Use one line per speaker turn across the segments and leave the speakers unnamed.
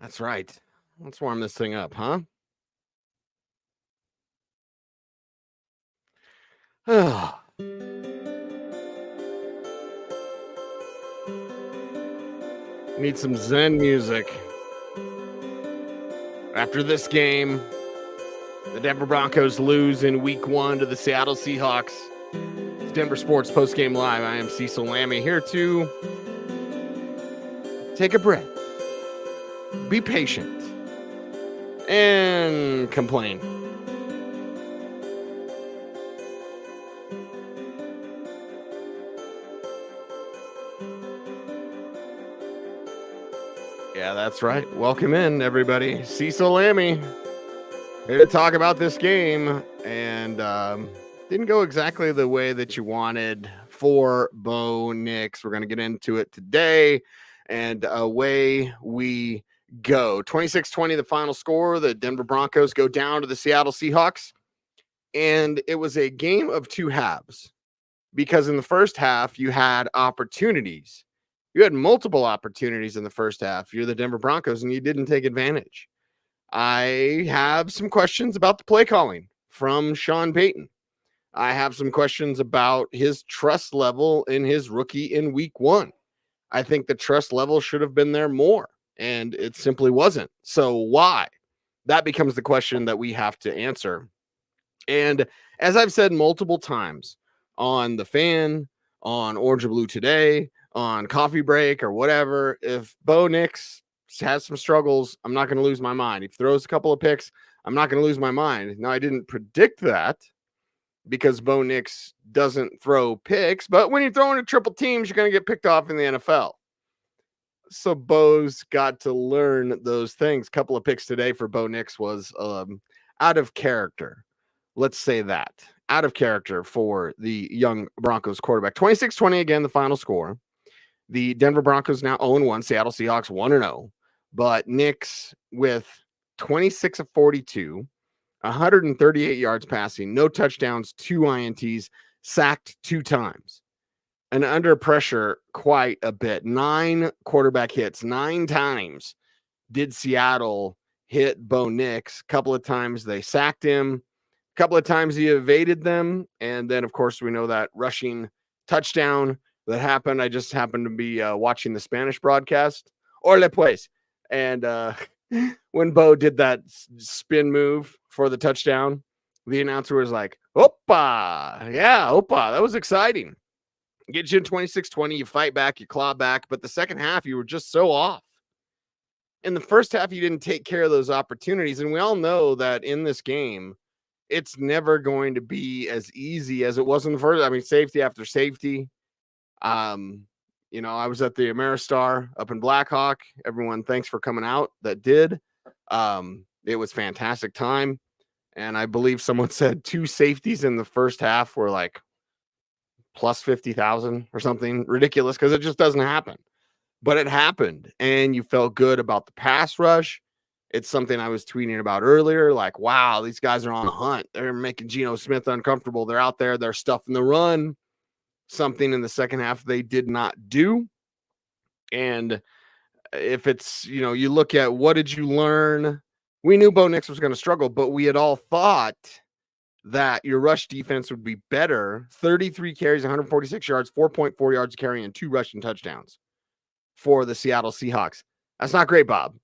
That's right. Let's warm this thing up, huh? Need some Zen music. After this game, the Denver Broncos lose in week 1 to the Seattle Seahawks. It's Denver Sports Postgame Live. I am Cecil Lammey, here to take a breath, be patient, and complain. Yeah, that's right. Welcome in, everybody. Cecil Lammey here to talk about this game. And didn't go exactly the way that you wanted for Bo Nix. We're going to get into it today. And away we go. 26-20, the final score. The Denver Broncos go down to the Seattle Seahawks. And it was a game of two halves. Because in the first half, you had opportunities. You had multiple opportunities in the first half. You're the Denver Broncos, and you didn't take advantage. I have some questions about the play calling from Sean Payton. I have some questions about his trust level in his rookie in week 1. I think the trust level should have been there more, and it simply wasn't. So why? That becomes the question that we have to answer. And as I've said multiple times on The Fan, on Orange and Blue Today, on Coffee Break or whatever, if Bo Nix has some struggles, I'm not going to lose my mind. If he throws a couple of picks, I'm not going to lose my mind. Now, I didn't predict that because Bo Nix doesn't throw picks, but when you're throwing a triple teams, you're going to get picked off in the NFL. So Bo's got to learn those things. A couple of picks today for Bo Nix was out of character. Let's say that. Out of character for the young Broncos quarterback. 26-20 again, the final score. The Denver Broncos now 0-1, Seattle Seahawks 1-0. But Nix with 26 of 42, 138 yards passing, no touchdowns, 2 INTs, sacked 2 times. And under pressure quite a bit. 9 quarterback hits, 9 times did Seattle hit Bo Nix. A couple of times they sacked him. A couple of times he evaded them. And then, of course, we know that rushing touchdown that happened. I just happened to be watching the Spanish broadcast. Orle pues. And when Bo did that spin move for the touchdown, the announcer was like, Opa. Yeah, Opa. That was exciting. Get you in 26-20. You fight back, you claw back. But the second half, you were just so off. In the first half, you didn't take care of those opportunities. And we all know that in this game, it's never going to be as easy as it was in the first. I mean, safety after safety. I was at the Ameristar up in Blackhawk. Everyone, thanks for coming out that did. It was fantastic time. And I believe someone said 2 safeties in the first half were like plus 50,000 or something ridiculous because it just doesn't happen. But it happened, and you felt good about the pass rush. It's something I was tweeting about earlier. Like, wow, these guys are on a hunt. They're making Geno Smith uncomfortable. They're out there. They're stuffing the run. Something in the second half they did not do. And if it's, you look at what did you learn? We knew Bo Nix was going to struggle, but we had all thought that your rush defense would be better. 33 carries, 146 yards, 4.4 yards carry, and 2 rushing touchdowns for the Seattle Seahawks. That's not great, Bob.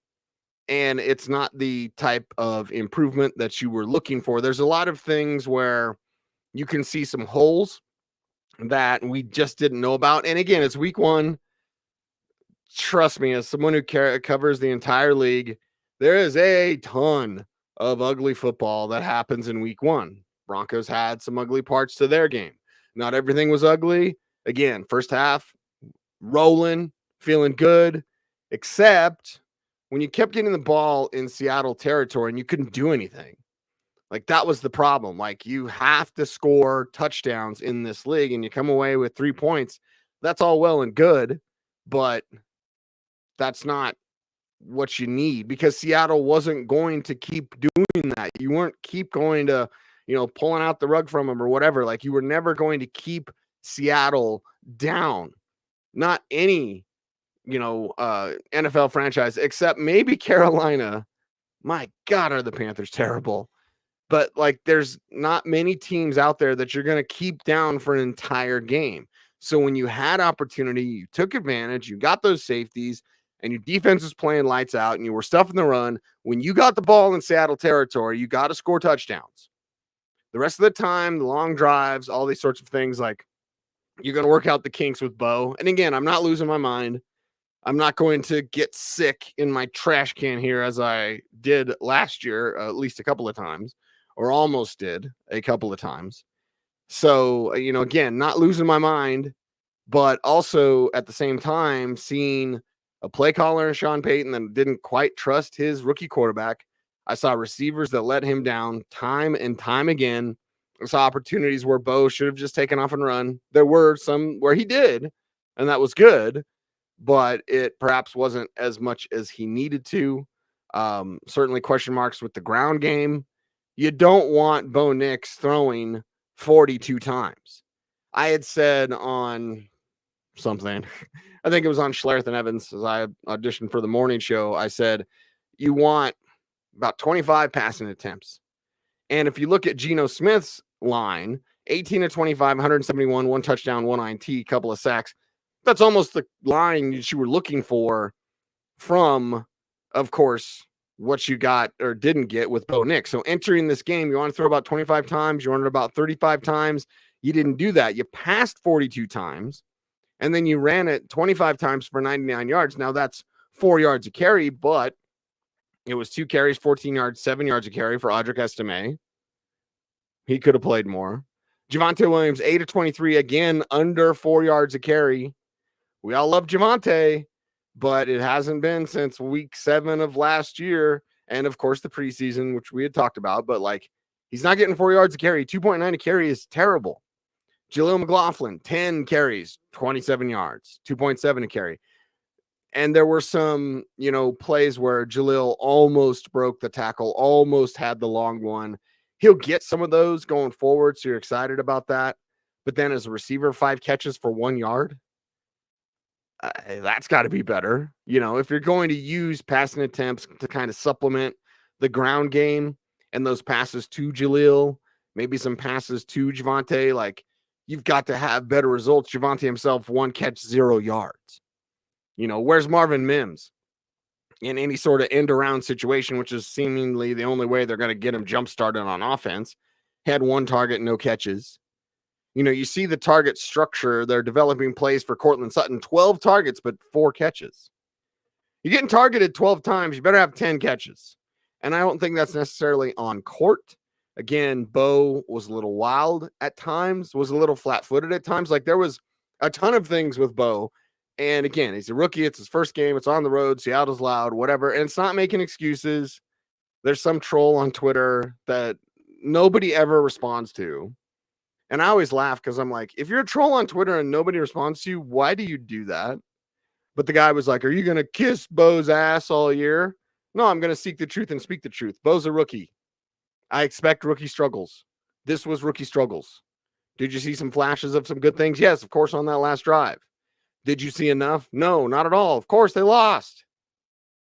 And it's not the type of improvement that you were looking for. There's a lot of things where you can see some holes that we just didn't know about. And again, it's week 1. Trust me, as someone who covers the entire league, there is a ton of ugly football that happens in week 1. Broncos had some ugly parts to their game. Not everything was ugly. Again, first half, rolling, feeling good, except when you kept getting the ball in Seattle territory and you couldn't do anything. Like, that was the problem. Like, you have to score touchdowns in this league, and you come away with 3 points. That's all well and good, but that's not what you need because Seattle wasn't going to keep doing that. You weren't keep going to, pulling out the rug from them or whatever. Like, you were never going to keep Seattle down. Not any NFL franchise, except maybe Carolina. My God, are the Panthers terrible. But like, there's not many teams out there that you're going to keep down for an entire game. So when you had opportunity, you took advantage, you got those safeties, and your defense was playing lights out, and you were stuffing the run. When you got the ball in Seattle territory, you got to score touchdowns. The rest of the time, the long drives, all these sorts of things, like, you're going to work out the kinks with Bo. And again, I'm not losing my mind. I'm not going to get sick in my trash can here as I did last year, at least a couple of times, or almost did a couple of times. So, again, not losing my mind, but also at the same time seeing a play caller, Sean Payton, that didn't quite trust his rookie quarterback. I saw receivers that let him down time and time again. I saw opportunities where Bo should have just taken off and run. There were some where he did, and that was good, but it perhaps wasn't as much as he needed to. Certainly question marks with the ground game. You don't want Bo Nix throwing 42 times. I had said on something, I think it was on Schlereth and Evans, as I auditioned for the morning show, I said, you want about 25 passing attempts. And if you look at Geno Smith's line, 18 to 25, 171, one touchdown, one INT, couple of sacks. That's almost the line that you were looking for from, of course, what you got or didn't get with Bo Nix. So entering this game, you want to throw about 25 times, you want it about 35 times. You didn't do that. You passed 42 times, and then you ran it 25 times for 99 yards. Now that's 4 yards a carry, but it was 2 carries, 14 yards, 7 yards a carry for Audric Estime. He could have played more. Javonte Williams, 8 of 23, again, under 4 yards a carry. We all love Javonte, but it hasn't been since week 7 of last year. And of course, the preseason, which we had talked about, but like, he's not getting 4 yards a carry. 2.9 a carry is terrible. Jaleel McLaughlin, 10 carries, 27 yards, 2.7 a carry. And there were some, plays where Jaleel almost broke the tackle, almost had the long one. He'll get some of those going forward, so you're excited about that. But then as a receiver, 5 catches for 1 yard. That's got to be better. If you're going to use passing attempts to kind of supplement the ground game and those passes to Jaleel, maybe some passes to Javonte, like, you've got to have better results. Javonte himself, 1 catch, 0 yards. Where's Marvin Mims in any sort of end around situation, which is seemingly the only way they're going to get him jump started on offense? Had 1 target, no catches. You see the target structure. They're developing plays for Cortland Sutton, 12 targets, but 4 catches. You're getting targeted 12 times. You better have 10 catches. And I don't think that's necessarily on court. Again, Bo was a little wild at times, was a little flat-footed at times. Like, there was a ton of things with Bo. And again, he's a rookie. It's his first game. It's on the road. Seattle's loud, whatever. And it's not making excuses. There's some troll on Twitter that nobody ever responds to. And I always laugh because I'm like, if you're a troll on Twitter and nobody responds to you, why do you do that? But the guy was like, are you going to kiss Bo's ass all year? No, I'm going to seek the truth and speak the truth. Bo's a rookie. I expect rookie struggles. This was rookie struggles. Did you see some flashes of some good things? Yes, of course, on that last drive. Did you see enough? No, not at all. Of course, they lost.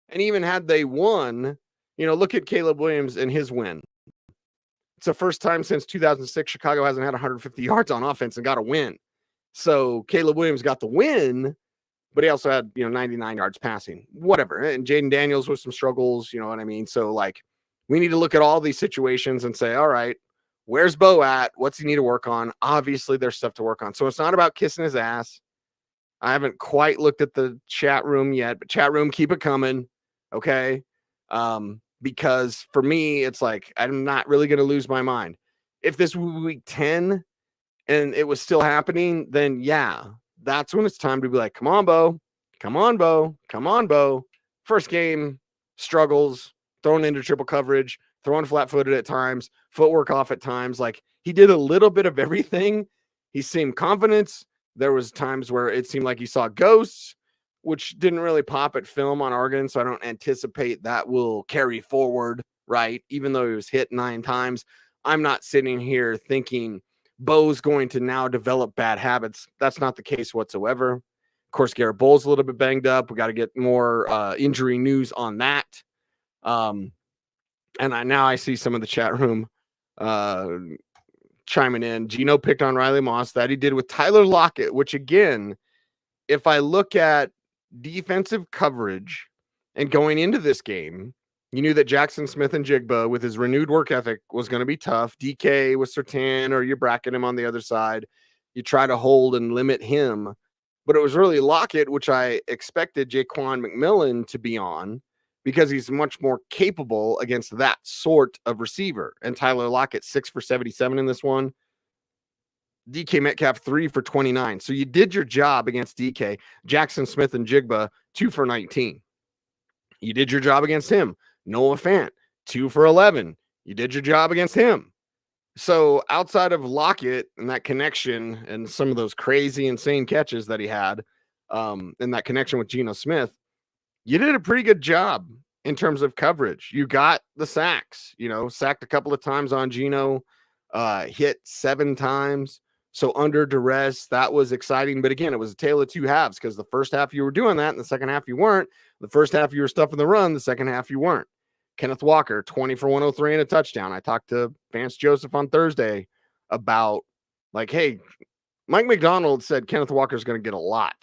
And even had they won, look at Caleb Williams and his win. It's the first time since 2006 Chicago hasn't had 150 yards on offense and got a win. So Caleb Williams got the win, but he also had, 99 yards passing, whatever. And Jaden Daniels with some struggles, you know what I mean? So, like, we need to look at all these situations and say, all right, where's Bo at? What's he need to work on? Obviously, there's stuff to work on. So it's not about kissing his ass. I haven't quite looked at the chat room yet, but chat room, keep it coming. Okay. Because for me, it's like, I'm not really going to lose my mind. If this was week 10 and it was still happening, then yeah, that's when it's time to be like, come on, Bo, come on, Bo, come on, Bo. First game struggles, thrown into triple coverage, throwing flat-footed at times, footwork off at times. Like, he did a little bit of everything. He seemed confident. There was times where it seemed like he saw ghosts, which didn't really pop at film on Oregon, so I don't anticipate that will carry forward, right? Even though he was hit 9 times, I'm not sitting here thinking Bo's going to now develop bad habits. That's not the case whatsoever. course, Garrett Bowles a little bit banged up. We got to get more injury news on that. And now I see some of the chat room chiming in. Gino picked on Riley Moss. That he did with Tyler Lockett, which again, if I look at defensive coverage and going into this game, you knew that Jackson Smith-Njigba, with his renewed work ethic, was going to be tough. DK with Surtain, or you bracket him on the other side. You try to hold and limit him. But it was really Lockett, which I expected Jaquan McMillan to be on, because he's much more capable against that sort of receiver. And Tyler Lockett, 6 for 77 in this one. DK Metcalf, 3 for 29. So you did your job against DK. Jackson Smith-Njigba, 2 for 19. You did your job against him. Noah Fant, 2 for 11. You did your job against him. So outside of Lockett and that connection and some of those crazy, insane catches that he had, and that connection with Geno Smith, you did a pretty good job in terms of coverage. You got the sacks, sacked a couple of times on Geno, hit 7 times. So under duress, that was exciting. But again, it was a tale of two halves, because the first half you were doing that and the second half you weren't. The first half you were stuffing the run. The second half you weren't. Kenneth Walker, 20 for 103 and a touchdown. I talked to Vance Joseph on Thursday about, like, hey, Mike McDonald said Kenneth Walker's going to get a lot,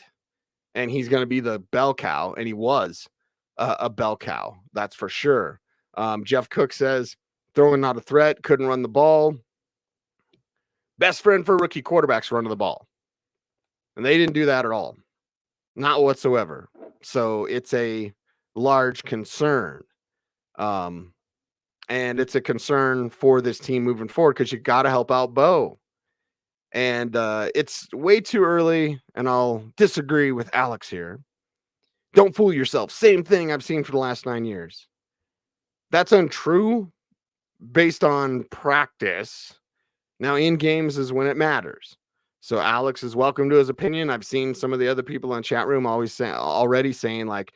and he's going to be the bell cow, and he was a bell cow, that's for sure. Jeff Cook says, throwing not a threat, couldn't run the ball. Best friend for rookie quarterbacks running the ball. And they didn't do that at all. Not whatsoever. So it's a large concern. And it's a concern for this team moving forward, because you got to help out Bo. And it's way too early, and I'll disagree with Alex here. Don't fool yourself. Same thing I've seen for the last 9 years. That's untrue based on practice. Now, in games is when it matters. So Alex is welcome to his opinion. I've seen some of the other people in chat room already saying, like,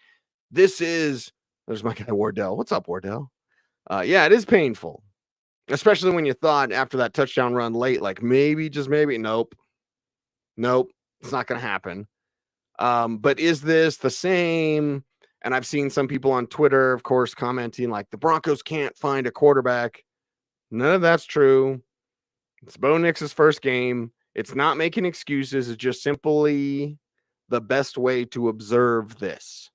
this is, there's my guy Wardell. What's up, Wardell? Yeah, it is painful, especially when you thought after that touchdown run late, like maybe, just maybe, nope, it's not going to happen. But is this the same? And I've seen some people on Twitter, of course, commenting like the Broncos can't find a quarterback. None of that's true. It's Bo Nix's first game. It's not making excuses. It's just simply the best way to observe this.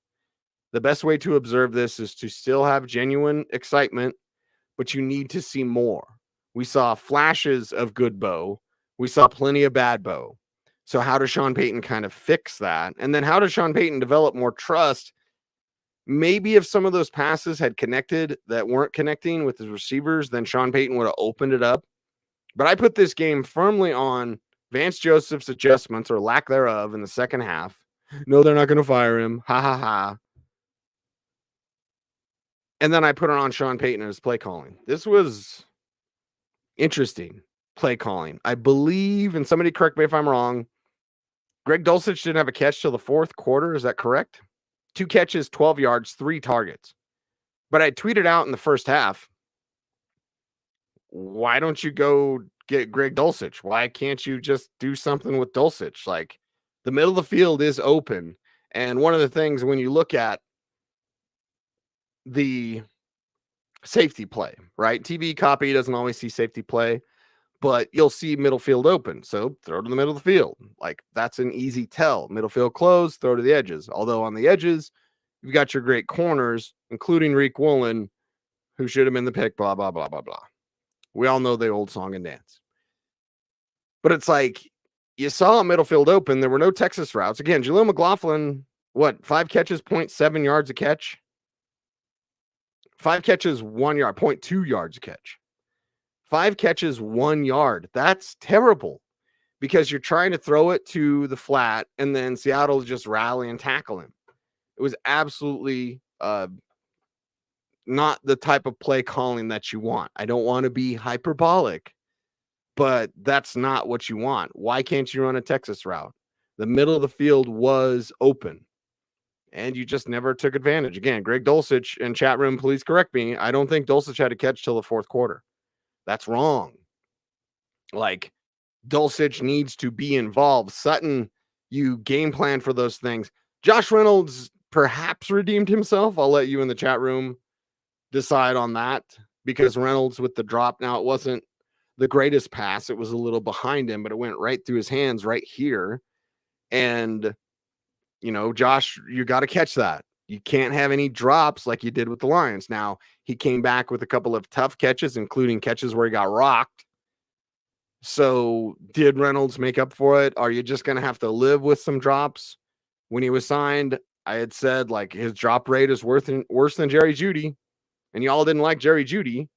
The best way to observe this is to still have genuine excitement, but you need to see more. We saw flashes of good Bo. We saw plenty of bad Bo. So how does Sean Payton kind of fix that? And then how does Sean Payton develop more trust? Maybe if some of those passes had connected that weren't connecting with his receivers, then Sean Payton would have opened it up. But I put this game firmly on Vance Joseph's adjustments, or lack thereof, in the second half. No, they're not going to fire him. Ha, ha, ha. And then I put it on Sean Payton and his play calling. This was interesting play calling. I believe, and somebody correct me if I'm wrong, Greg Dulcich didn't have a catch till the fourth quarter. Is that correct? 2 catches, 12 yards, 3 targets. But I tweeted out in the first half, why don't you go get Greg Dulcich? Why can't you just do something with Dulcich? Like, the middle of the field is open. And one of the things when you look at the safety play, right? TV copy doesn't always see safety play, but you'll see middle field open. So throw to the middle of the field. Like, that's an easy tell. Middle field closed, throw to the edges. Although on the edges, you've got your great corners, including Reek Woolen, who should have been the pick, blah, blah, blah, blah, blah. We all know the old song and dance. But it's like, you saw a middle field open. There were no Texas routes. Again, Jaleel McLaughlin, 5 catches, 0.7 yards a catch? 5 catches, 1 yard, 0.2 yards a catch. 5 catches, 1 yard. That's terrible, because you're trying to throw it to the flat, and then Seattle's just rally and tackle him. It was absolutely not the type of play calling that you want. I don't want to be hyperbolic, but that's not what you want. Why can't you run a Texas route? The middle of the field was open, and you just never took advantage. Again, Greg Dulcich in chat room, please correct me. I don't think Dulcich had a catch till the fourth quarter. That's wrong. Like, Dulcich needs to be involved. Sutton You game plan for those things. Josh Reynolds perhaps redeemed himself. I'll let you in the chat room decide on that, because Reynolds with the drop, now it wasn't the greatest pass. It was a little behind him, but it went right through his hands right here. And, Josh, you got to catch that. You can't have any drops like you did with the Lions. Now, he came back with a couple of tough catches, including catches where he got rocked. So did Reynolds make up for it? Are you just going to have to live with some drops? When he was signed, I had said, like, his drop rate is worse than Jerry Jeudy, and y'all didn't like Jerry Jeudy.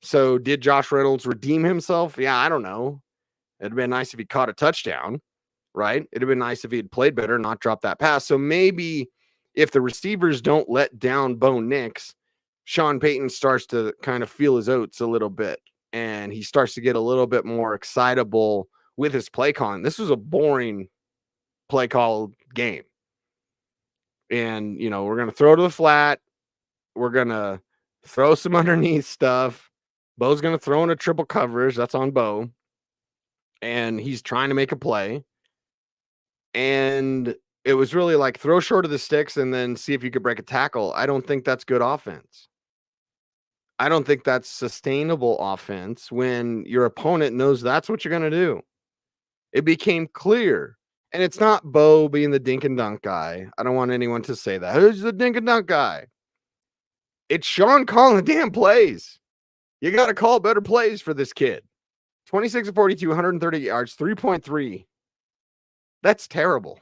So did Josh Reynolds redeem himself? Yeah, I don't know. It'd been nice if he caught a touchdown, right? It'd have been nice if he had played better, not dropped that pass. So maybe if the receivers don't let down Bo Nix, Sean Payton starts to kind of feel his oats a little bit, and he starts to get a little bit more excitable with his play calling. This was a boring play call game. And, we're going to throw to the flat. We're going to throw some underneath stuff. Bo's going to throw in a triple coverage. That's on Bo. And he's trying to make a play. And it was really like throw short of the sticks and then see if you could break a tackle. I don't think that's good offense. I don't think that's sustainable offense when your opponent knows that's what you're going to do. It became clear. And it's not Bo being the dink and dunk guy. I don't want anyone to say that. Who's the dink and dunk guy? It's Sean calling the damn plays. You got to call better plays for this kid. 26 of 42, 130 yards, 3.3. That's terrible.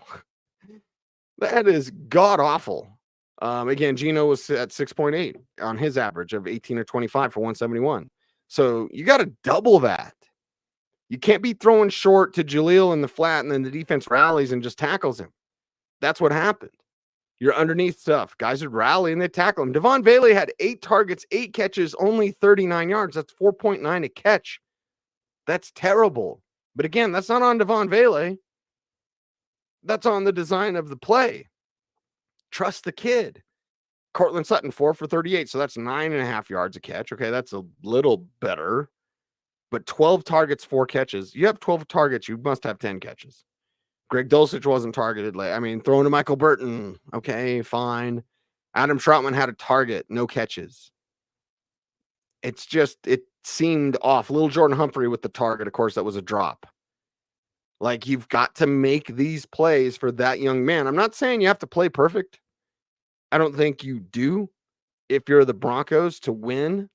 That is god awful. Again, Geno was at 6.8 on his average of 18 or 25 for 171. So you got to double that. You can't be throwing short to Jaleel in the flat and then the defense rallies and just tackles him. That's what happened. You're underneath stuff. Guys would rally and they tackle him. Devon Bailey had 8 targets, 8 catches, only 39 yards. That's 4.9 a catch. That's terrible. But again, that's not on Devon Bailey. That's on the design of the play. Trust the kid. Cortland Sutton, 4 for 38. So that's 9.5 yards a catch. Okay, that's a little better. But 12 targets, 4 catches. You have 12 targets, you must have 10 catches. Greg Dulcich wasn't targeted. Throwing to Michael Burton. Okay, fine. Adam Troutman had a target, no catches. It seemed off. Little Jordan Humphrey with the target, of course, that was a drop. Like, you've got to make these plays for that young man. I'm not saying you have to play perfect. I don't think you do if you're the Broncos to win.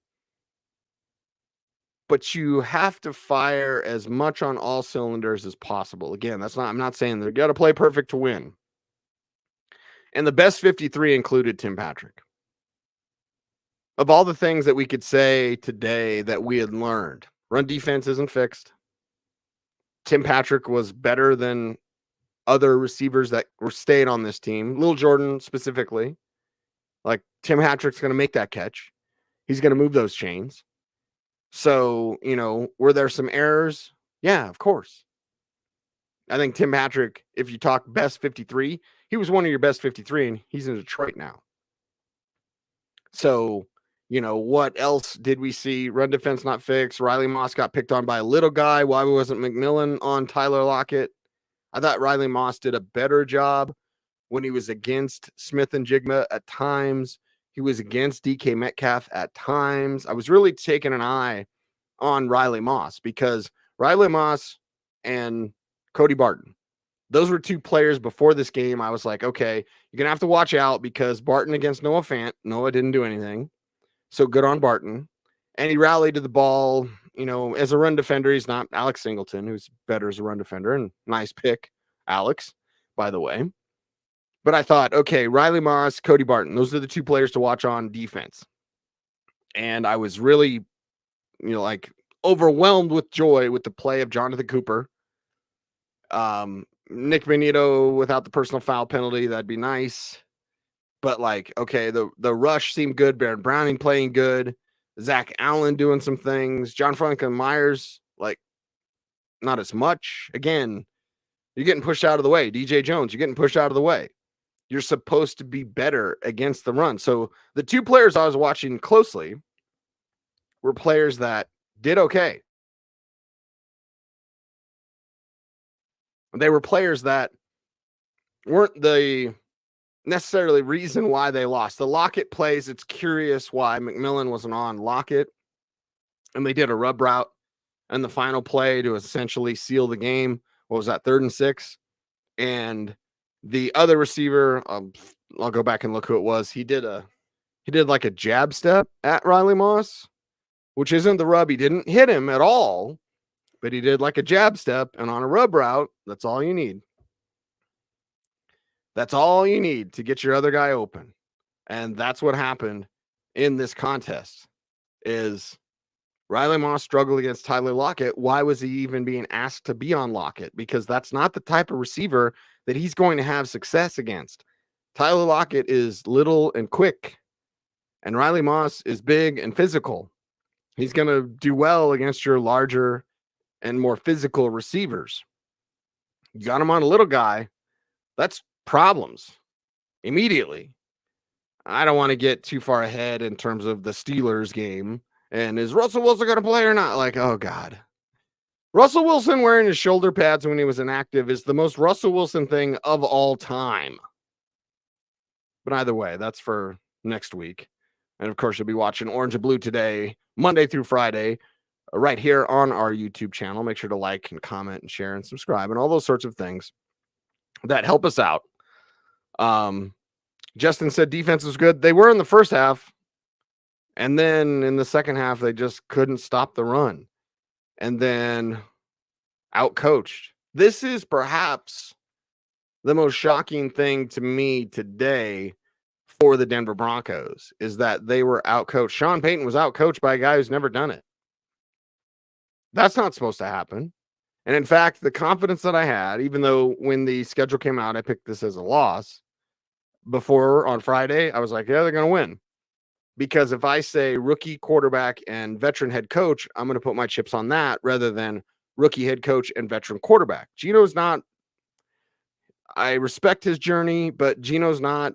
But you have to fire as much on all cylinders as possible. Again, I'm not saying they've got to play perfect to win. And the best 53 included Tim Patrick. Of all the things that we could say today that we had learned, run defense isn't fixed. Tim Patrick was better than other receivers that were staying on this team. Lil Jordan specifically. Like, Tim Patrick's going to make that catch. He's going to move those chains. So, were there some errors? Yeah, of course. I think Tim Patrick, if you talk best 53, he was one of your best 53, and he's in Detroit now. So, what else did we see? Run defense not fixed. Riley Moss got picked on by a little guy. Why wasn't McMillan on Tyler Lockett? I thought Riley Moss did a better job when he was against Smith and Jigma at times. He was against DK Metcalf at times. I was really taking an eye on Riley Moss because Riley Moss and Cody Barton, those were 2 players before this game. I was like, okay, you're going to have to watch out because Barton against Noah Fant. Noah didn't do anything. So good on Barton. And he rallied to the ball, as a run defender. He's not Alex Singleton, who's better as a run defender, and nice pick, Alex, by the way. But I thought, okay, Riley Moss, Cody Barton, those are the 2 players to watch on defense. And I was really, overwhelmed with joy with the play of Jonathan Cooper. Nick Benito without the personal foul penalty, that'd be nice. But okay, the rush seemed good. Baron Browning playing good. Zach Allen doing some things. John Franklin Myers, not as much. Again, you're getting pushed out of the way. DJ Jones, you're getting pushed out of the way. You're supposed to be better against the run. So the 2 players I was watching closely were players that did okay. They were players that weren't the necessarily reason why they lost. The Lockett plays, it's curious why McMillan wasn't on Lockett, and they did a rub route and the final play to essentially seal the game. What was that, 3rd and 6? And the other receiver, I'll go back and look who it was. He did like a jab step at Riley Moss, which isn't the rub. He didn't hit him at all, but he did like a jab step, and on a rub route, that's all you need. That's all you need to get your other guy open. And that's what happened in this contest is Riley Moss struggled against Tyler Lockett. Why was he even being asked to be on Lockett? Because that's not the type of receiver that he's going to have success against. Tyler Lockett is little and quick, and Riley Moss is big and physical. He's going to do well against your larger and more physical receivers. You got him on a little guy, that's problems immediately. I don't want to get too far ahead in terms of the Steelers game. And is Russell Wilson going to play or not? Like, oh, God. Russell Wilson wearing his shoulder pads when he was inactive is the most Russell Wilson thing of all time. But either way, that's for next week. And, of course, you'll be watching Orange and Blue today, Monday through Friday, right here on our YouTube channel. Make sure to like and comment and share and subscribe and all those sorts of things that help us out. Justin said defense was good. They were in the first half. And then in the second half, they just couldn't stop the run. And then outcoached. This is perhaps the most shocking thing to me today for the Denver Broncos is that they were outcoached. Sean Payton was outcoached by a guy who's never done it. That's not supposed to happen. And in fact, the confidence that I had, even though when the schedule came out, I picked this as a loss, before on Friday, I was like, yeah, they're going to win. Because if I say rookie quarterback and veteran head coach, I'm going to put my chips on that rather than rookie head coach and veteran quarterback. Geno's not, I respect his journey, but Geno's not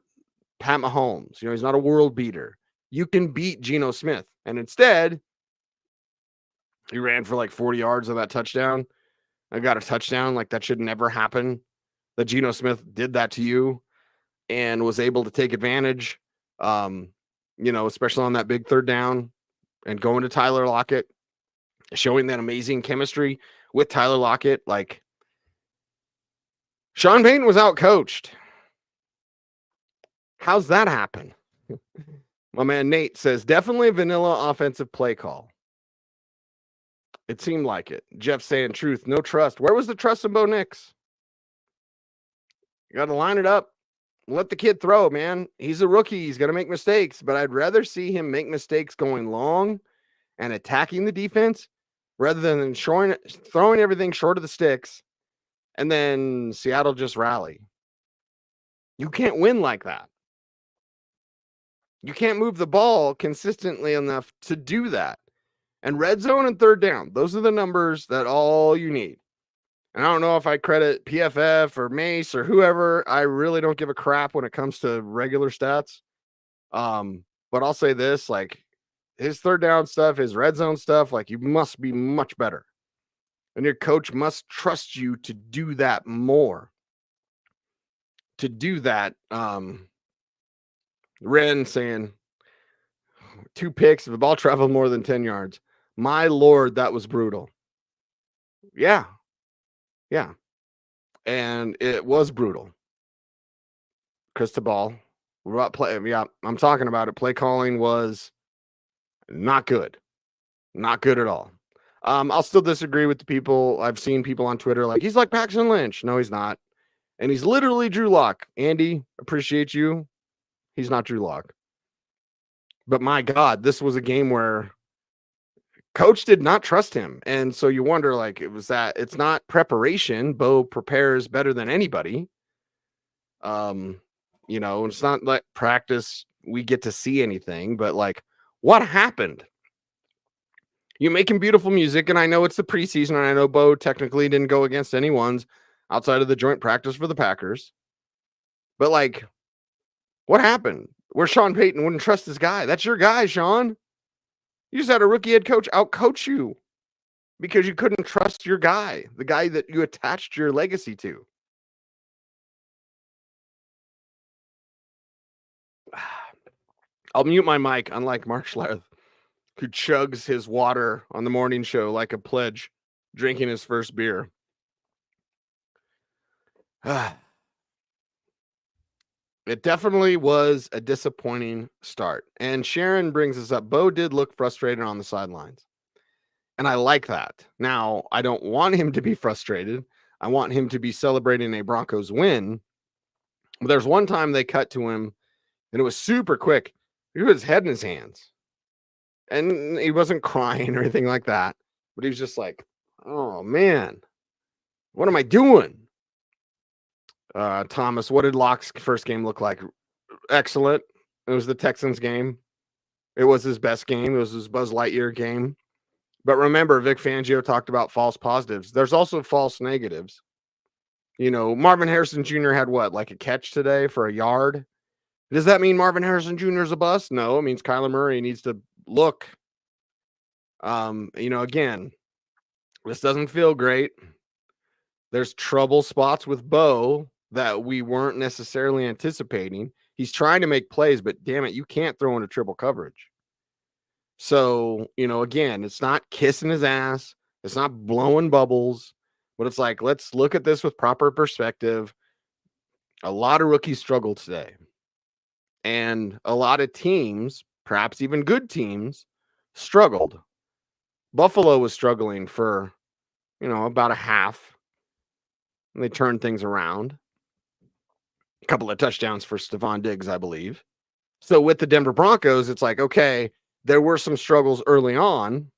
Pat Mahomes. You know, he's not a world beater. You can beat Geno Smith. And instead, he ran for like 40 yards on that touchdown. I got a touchdown. Like that should never happen. That Geno Smith did that to you and was able to take advantage. You know, especially on that big 3rd down and going to Tyler Lockett, showing that amazing chemistry with Tyler Lockett. Like, Sean Payton was outcoached. How's that happen? My man Nate says, definitely a vanilla offensive play call. It seemed like it. Jeff saying truth, no trust. Where was the trust in Bo Nix? You got to line it up. Let the kid throw, man. He's a rookie. He's going to make mistakes, but I'd rather see him make mistakes going long and attacking the defense rather than throwing everything short of the sticks and then Seattle just rally. You can't win like that. You can't move the ball consistently enough to do that. And red zone and 3rd down, those are the numbers that all you need. And I don't know if I credit PFF or Mace or whoever. I really don't give a crap when it comes to regular stats. But I'll say this, like his 3rd down stuff, his red zone stuff, like you must be much better. And your coach must trust you to do that more. To do that, Ren saying 2 picks, the ball traveled more than 10 yards. My Lord, that was brutal. Yeah. Yeah. And it was brutal. Cristobal. We're about play. Yeah, I'm talking about it. Play calling was not good. Not good at all. I'll still disagree with the people. I've seen people on Twitter like, he's like Paxton Lynch. No, he's not. And he's literally Drew Lock. Andy, appreciate you. He's not Drew Lock. But my God, this was a game where coach did not trust him. And so you wonder, like, it's not preparation. Bo prepares better than anybody. You know, it's not like practice. We get to see anything, but like, what happened? You're making beautiful music, and I know it's the preseason, and I know Bo technically didn't go against anyone's outside of the joint practice for the Packers. But like, what happened? Where Sean Payton wouldn't trust his guy. That's your guy, Sean. You just had a rookie head coach outcoach you because you couldn't trust your guy, the guy that you attached your legacy to. I'll mute my mic, unlike Mark Schlereth, who chugs his water on the morning show like a pledge, drinking his first beer. It definitely was a disappointing start. And Sharon brings us up. Bo did look frustrated on the sidelines. And I like that. Now, I don't want him to be frustrated. I want him to be celebrating a Broncos win. But there's one time they cut to him, and it was super quick. He had his head in his hands. And he wasn't crying or anything like that. But he was just like, oh, man, what am I doing? Thomas, what did Locke's first game look like? Excellent. It was the Texans game. It was his best game. It was his Buzz Lightyear game. But remember, Vic Fangio talked about false positives. There's also false negatives. You know, Marvin Harrison Jr. had what, like a catch today for a yard? Does that mean Marvin Harrison Jr. is a bust? No, it means Kyler Murray needs to look. You know, again, this doesn't feel great. There's trouble spots with Bo that we weren't necessarily anticipating. He's trying to make plays, but damn it, you can't throw into triple coverage. So, you know, again, it's not kissing his ass. It's not blowing bubbles, but it's like, let's look at this with proper perspective. A lot of rookies struggled today. And a lot of teams, perhaps even good teams, struggled. Buffalo was struggling for, you know, about a half. And they turned things around. A couple of touchdowns for Stephon Diggs, I believe. So with the Denver Broncos, it's like, okay, there were some struggles early on,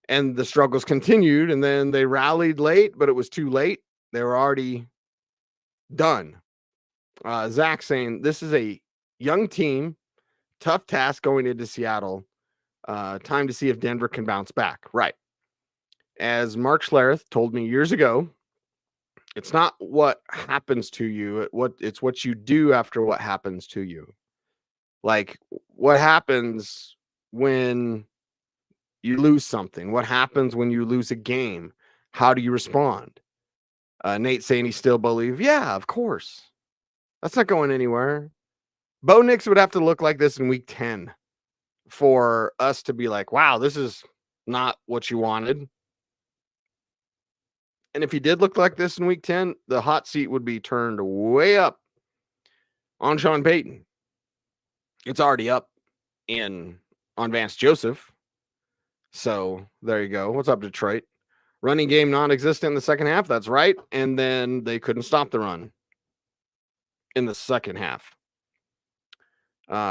and the struggles continued, and then they rallied late, but it was too late. They were already done. Zach saying, this is a young team, tough task going into Seattle. Time to see if Denver can bounce back. Right. As Mark Schlereth told me years ago, it's not what happens to you, it's what you do after what happens to you. Like, what happens when you lose something? What happens when you lose a game? How do you respond? Nate saying he still believes. Yeah, of course. That's not going anywhere. Bo Nix would have to look like this in week 10 for us to be like, wow, this is not what you wanted. And if he did look like this in week 10, the hot seat would be turned way up on Sean Payton. It's already up on Vance Joseph. So there you go. What's up, Detroit? Running game non-existent in the second half. That's right. And then they couldn't stop the run in the second half.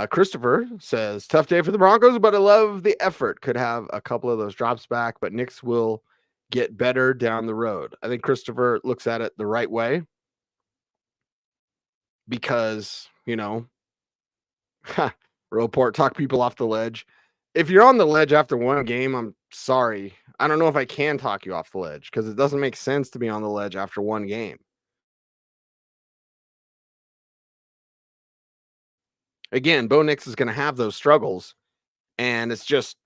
Christopher says, tough day for the Broncos, but I love the effort. Could have a couple of those drops back, but Knicks will get better down the road. I think Christopher looks at it the right way because, you know, Report, talk people off the ledge. If you're on the ledge after one game, I'm sorry. I don't know if I can talk you off the ledge because it doesn't make sense to be on the ledge after one game. Again, Bo Nix is going to have those struggles, and it's just,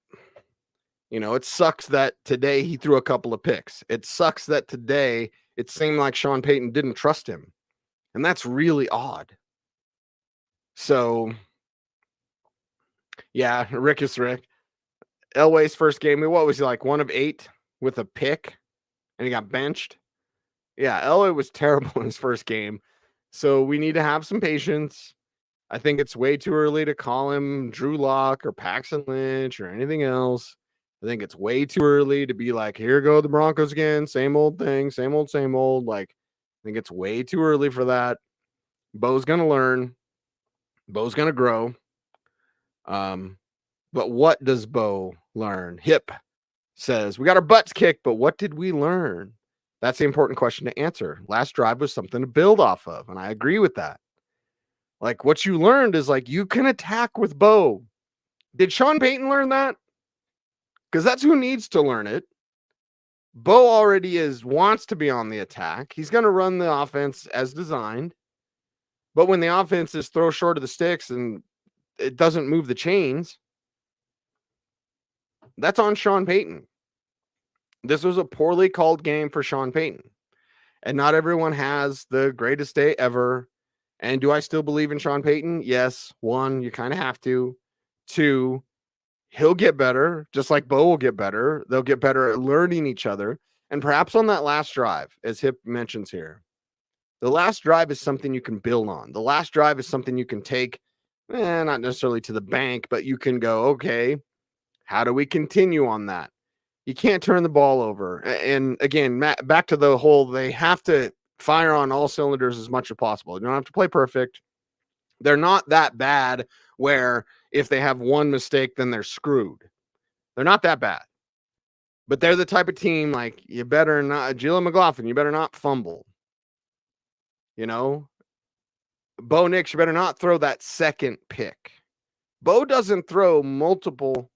you know, it sucks that today he threw a couple of picks. It sucks that today it seemed like Sean Payton didn't trust him, and that's really odd. So, yeah, Rick is Rick. Elway's first game, what was he like, 1 of 8 with a pick, and he got benched? Yeah, Elway was terrible in his first game, so we need to have some patience. I think it's way too early to call him Drew Lock or Paxton Lynch or anything else. I think it's way too early to be like, here go the Broncos again, same old thing, same old, same old. Like, I think it's way too early for that. Bo's going to learn. Bo's going to grow. But what does Bo learn? Hip says, we got our butts kicked, but what did we learn? That's the important question to answer. Last drive was something to build off of, and I agree with that. Like, what you learned is, like, you can attack with Bo. Did Sean Payton learn that? Because that's who needs to learn it. Bo already wants to be on the attack. He's going to run the offense as designed. But when the offense is throw short of the sticks and it doesn't move the chains, that's on Sean Payton. This was a poorly called game for Sean Payton. And not everyone has the greatest day ever. And do I still believe in Sean Payton? Yes. 1, you kind of have to. 2, he'll get better, just like Bo will get better. They'll get better at learning each other. And perhaps on that last drive, as Hip mentions here, the last drive is something you can build on. The last drive is something you can take, not necessarily to the bank, but you can go, okay, how do we continue on that? You can't turn the ball over. And again, back to the whole, they have to fire on all cylinders as much as possible. You don't have to play perfect. They're not that bad where if they have one mistake, then they're screwed. They're not that bad. But they're the type of team, like, you better not, Jalen McLaughlin, you better not fumble. You know, Bo Nix, you better not throw that second pick. Bo doesn't throw multiple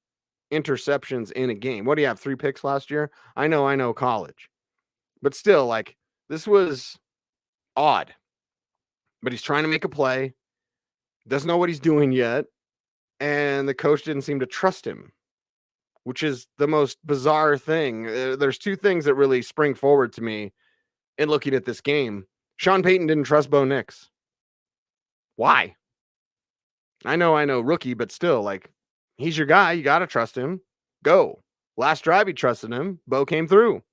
interceptions in a game. What do you have? 3 picks last year? I know college. But still, like, this was odd. But he's trying to make a play. Doesn't know what he's doing yet. And the coach didn't seem to trust him, which is the most bizarre thing. There's 2 things that really spring forward to me in looking at this game. Sean Payton didn't trust Bo Nix. Why? I know, rookie, but still, like, he's your guy. You got to trust him. Go. Last drive, he trusted him. Bo came through.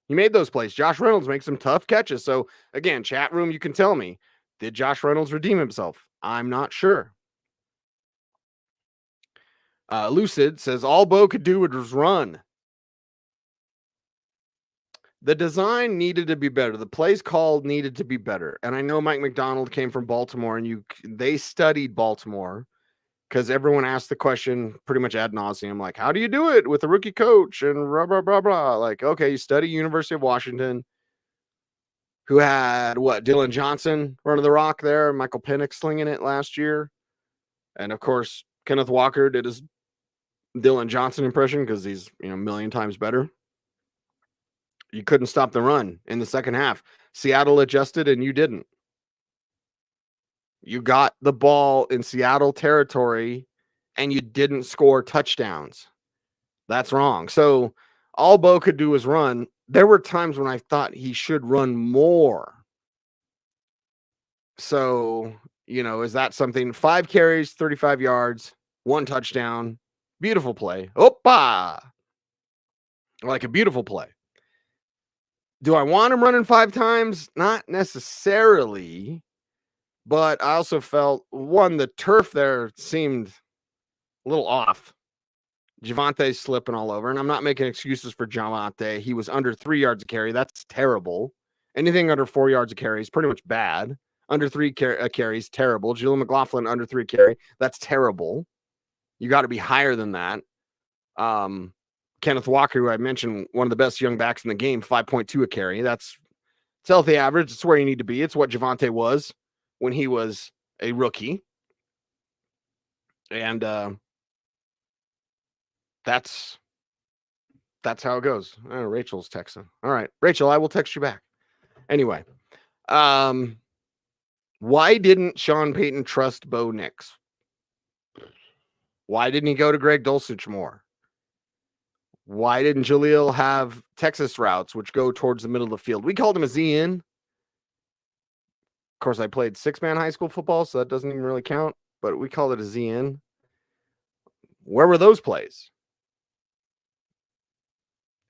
He made those plays. Josh Reynolds makes some tough catches. So, again, chat room, you can tell me, did Josh Reynolds redeem himself? I'm not sure. Lucid says, all Bo could do was run. The design needed to be better. The plays called needed to be better. And I know Mike McDonald came from Baltimore, and they studied Baltimore because everyone asked the question pretty much ad nauseum, like, how do you do it with a rookie coach and blah, blah, blah, blah. Like, okay, you study University of Washington, who had, Dylan Johnson running the rock there, Michael Penix slinging it last year. And, of course, Kenneth Walker did his Dylan Johnson impression because he's, a million times better. You couldn't stop the run in the second half. Seattle adjusted and you didn't. You got the ball in Seattle territory and you didn't score touchdowns. That's wrong. So all Bo could do was run. There were times when I thought he should run more. So, is that something? 5 carries, 35 yards, 1 touchdown. Beautiful play. Oppa! Like a beautiful play. Do I want him running 5 times? Not necessarily. But I also felt, the turf there seemed a little off. Javante's slipping all over. And I'm not making excuses for Javante. He was under 3 yards a carry. That's terrible. Anything under 4 yards a carry is pretty much bad. Under 3 carries, terrible. Jalen McLaughlin under 3 carry. That's terrible. You got to be higher than that. Kenneth Walker, who I mentioned, one of the best young backs in the game, 5.2 a carry. It's healthy average. It's where you need to be. It's what Javante was when he was a rookie. And that's how it goes. Oh, Rachel's texting. All right, Rachel, I will text you back. Anyway, why didn't Sean Payton trust Bo Nix? Why didn't he go to Greg Dulcich more? Why didn't Jaleel have Texas routes, which go towards the middle of the field? We called him a Z-in. Of course, I played 6-man high school football, so that doesn't even really count, but we called it a Z-in. Where were those plays?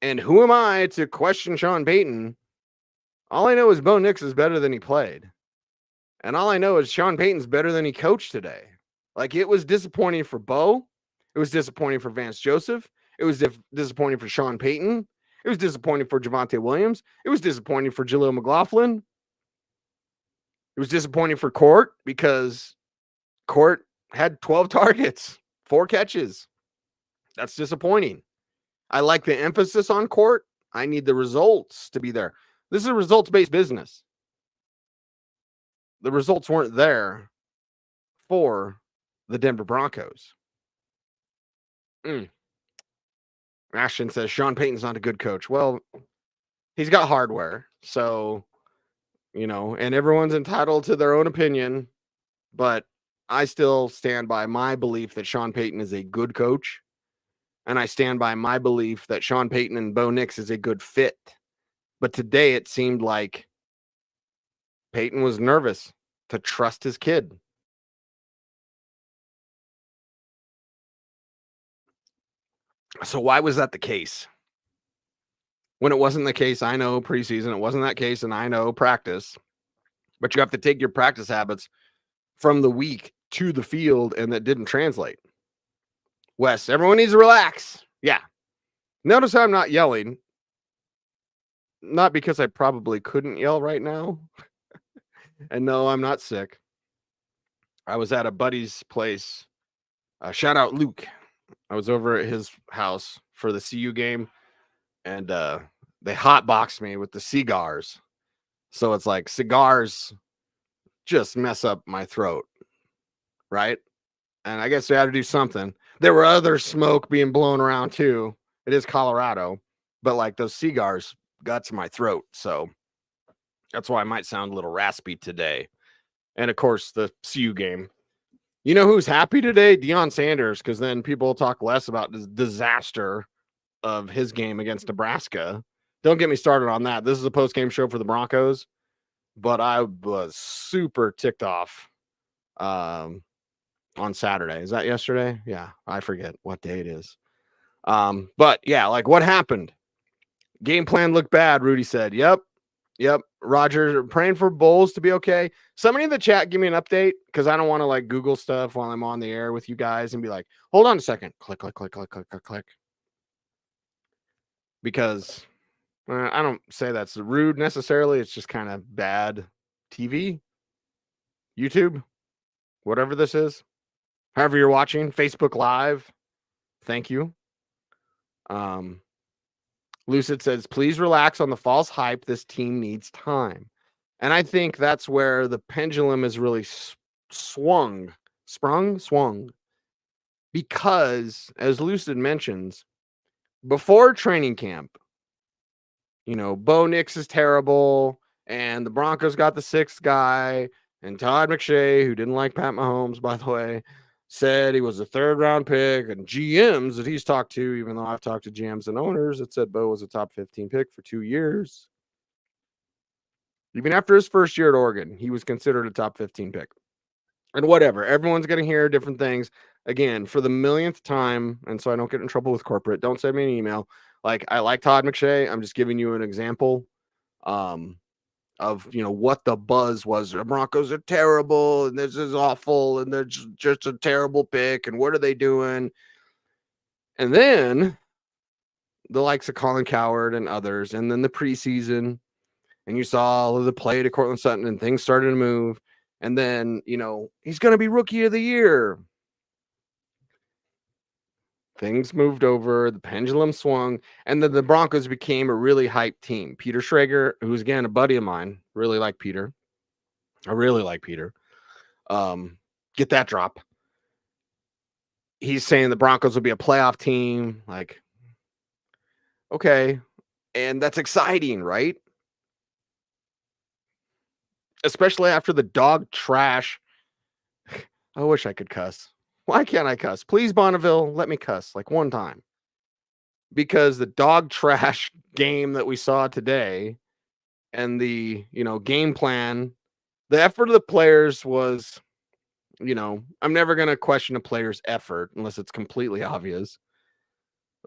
And who am I to question Sean Payton? All I know is Bo Nix is better than he played. And all I know is Sean Payton's better than he coached today. Like, it was disappointing for Bo. It was disappointing for Vance Joseph. It was disappointing for Sean Payton. It was disappointing for Javante Williams. It was disappointing for Jaleel McLaughlin. It was disappointing for Court because Court had 12 targets, 4 catches. That's disappointing. I like the emphasis on Court. I need the results to be there. This is a results-based business. The results weren't there for the Denver Broncos. Ashton says Sean Payton's not a good coach. Well, he's got hardware. So, and everyone's entitled to their own opinion. But I still stand by my belief that Sean Payton is a good coach. And I stand by my belief that Sean Payton and Bo Nix is a good fit. But today it seemed like Payton was nervous to trust his kid. So why was that the case? When it wasn't the case, I know preseason, it wasn't that case, and I know practice. But you have to take your practice habits from the week to the field, and that didn't translate. Wes, everyone needs to relax. Yeah. Notice how I'm not yelling. Not because I probably couldn't yell right now. And no, I'm not sick. I was at a buddy's place. Shout out Luke. I was over at his house for the CU game, and they hotboxed me with the cigars. So it's like cigars just mess up my throat, right? And I guess we had to do something. There were other smoke being blown around too. It is Colorado, but like those cigars got to my throat. So that's why I might sound a little raspy today. And of course, the CU game. You know who's happy today? Deion Sanders, because then people talk less about the disaster of his game against Nebraska. Don't get me started on that. This is a post-game show for the Broncos, but I was super ticked off on Saturday. Is that yesterday? Yeah, I forget what day it is. But yeah, like what happened? Game plan looked bad, Rudy said. Yep. Roger, praying for Bulls to be okay. Somebody in the chat, give me an update, because I don't want to like Google stuff while I'm on the air with you guys and be like, hold on a second. Click. Because I don't say that's rude necessarily. It's just kind of bad TV, YouTube, whatever this is. However you're watching, Facebook Live. Thank you. Lucid says, please relax on the false hype. This team needs time. And I think that's where the pendulum is really swung. Because, as Lucid mentions, before training camp, you know, Bo Nix is terrible, and the Broncos got the sixth guy, and Todd McShay, who didn't like Pat Mahomes, by the way, said he was a third-round pick, and GMs that he's talked to, even though I've talked to GMs and owners, that said Bo was a top 15 pick for 2 years. Even after his first year at Oregon, he was considered a top 15 pick. And whatever, everyone's going to hear different things. Again, for the millionth time, and so I don't get in trouble with corporate, don't send me an email. Like, I like Todd McShay. I'm just giving you an example of, you know, what the buzz was. The Broncos are terrible, and this is awful, and they're just a terrible pick, and what are they doing? And then the likes of Colin Cowherd and others, and then the preseason, and you saw all of the play to Cortland Sutton, and things started to move. And then, you know, he's going to be rookie of the year. Things moved over, the pendulum swung, and then the Broncos became a really hyped team. Peter Schrager, who's again a buddy of mine, really like Peter. I really like Peter. Get that drop. He's saying the Broncos will be a playoff team. Like, okay. And that's exciting, right? Especially after the dog trash. I wish I could cuss. Why can't I cuss? Please, Bonneville, let me cuss like one time. Because the dog trash game that we saw today and the, you know, game plan, the effort of the players was, you know, I'm never going to question a player's effort unless it's completely obvious.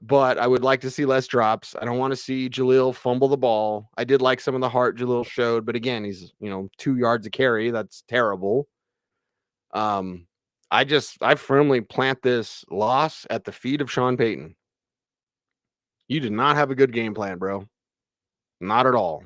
But I would like to see less drops. I don't want to see Jaleel fumble the ball. I did like some of the heart Jaleel showed, but again, he's, you know, 2 yards a carry. That's terrible. I firmly plant this loss at the feet of Sean Payton. You did not have a good game plan, bro. Not at all.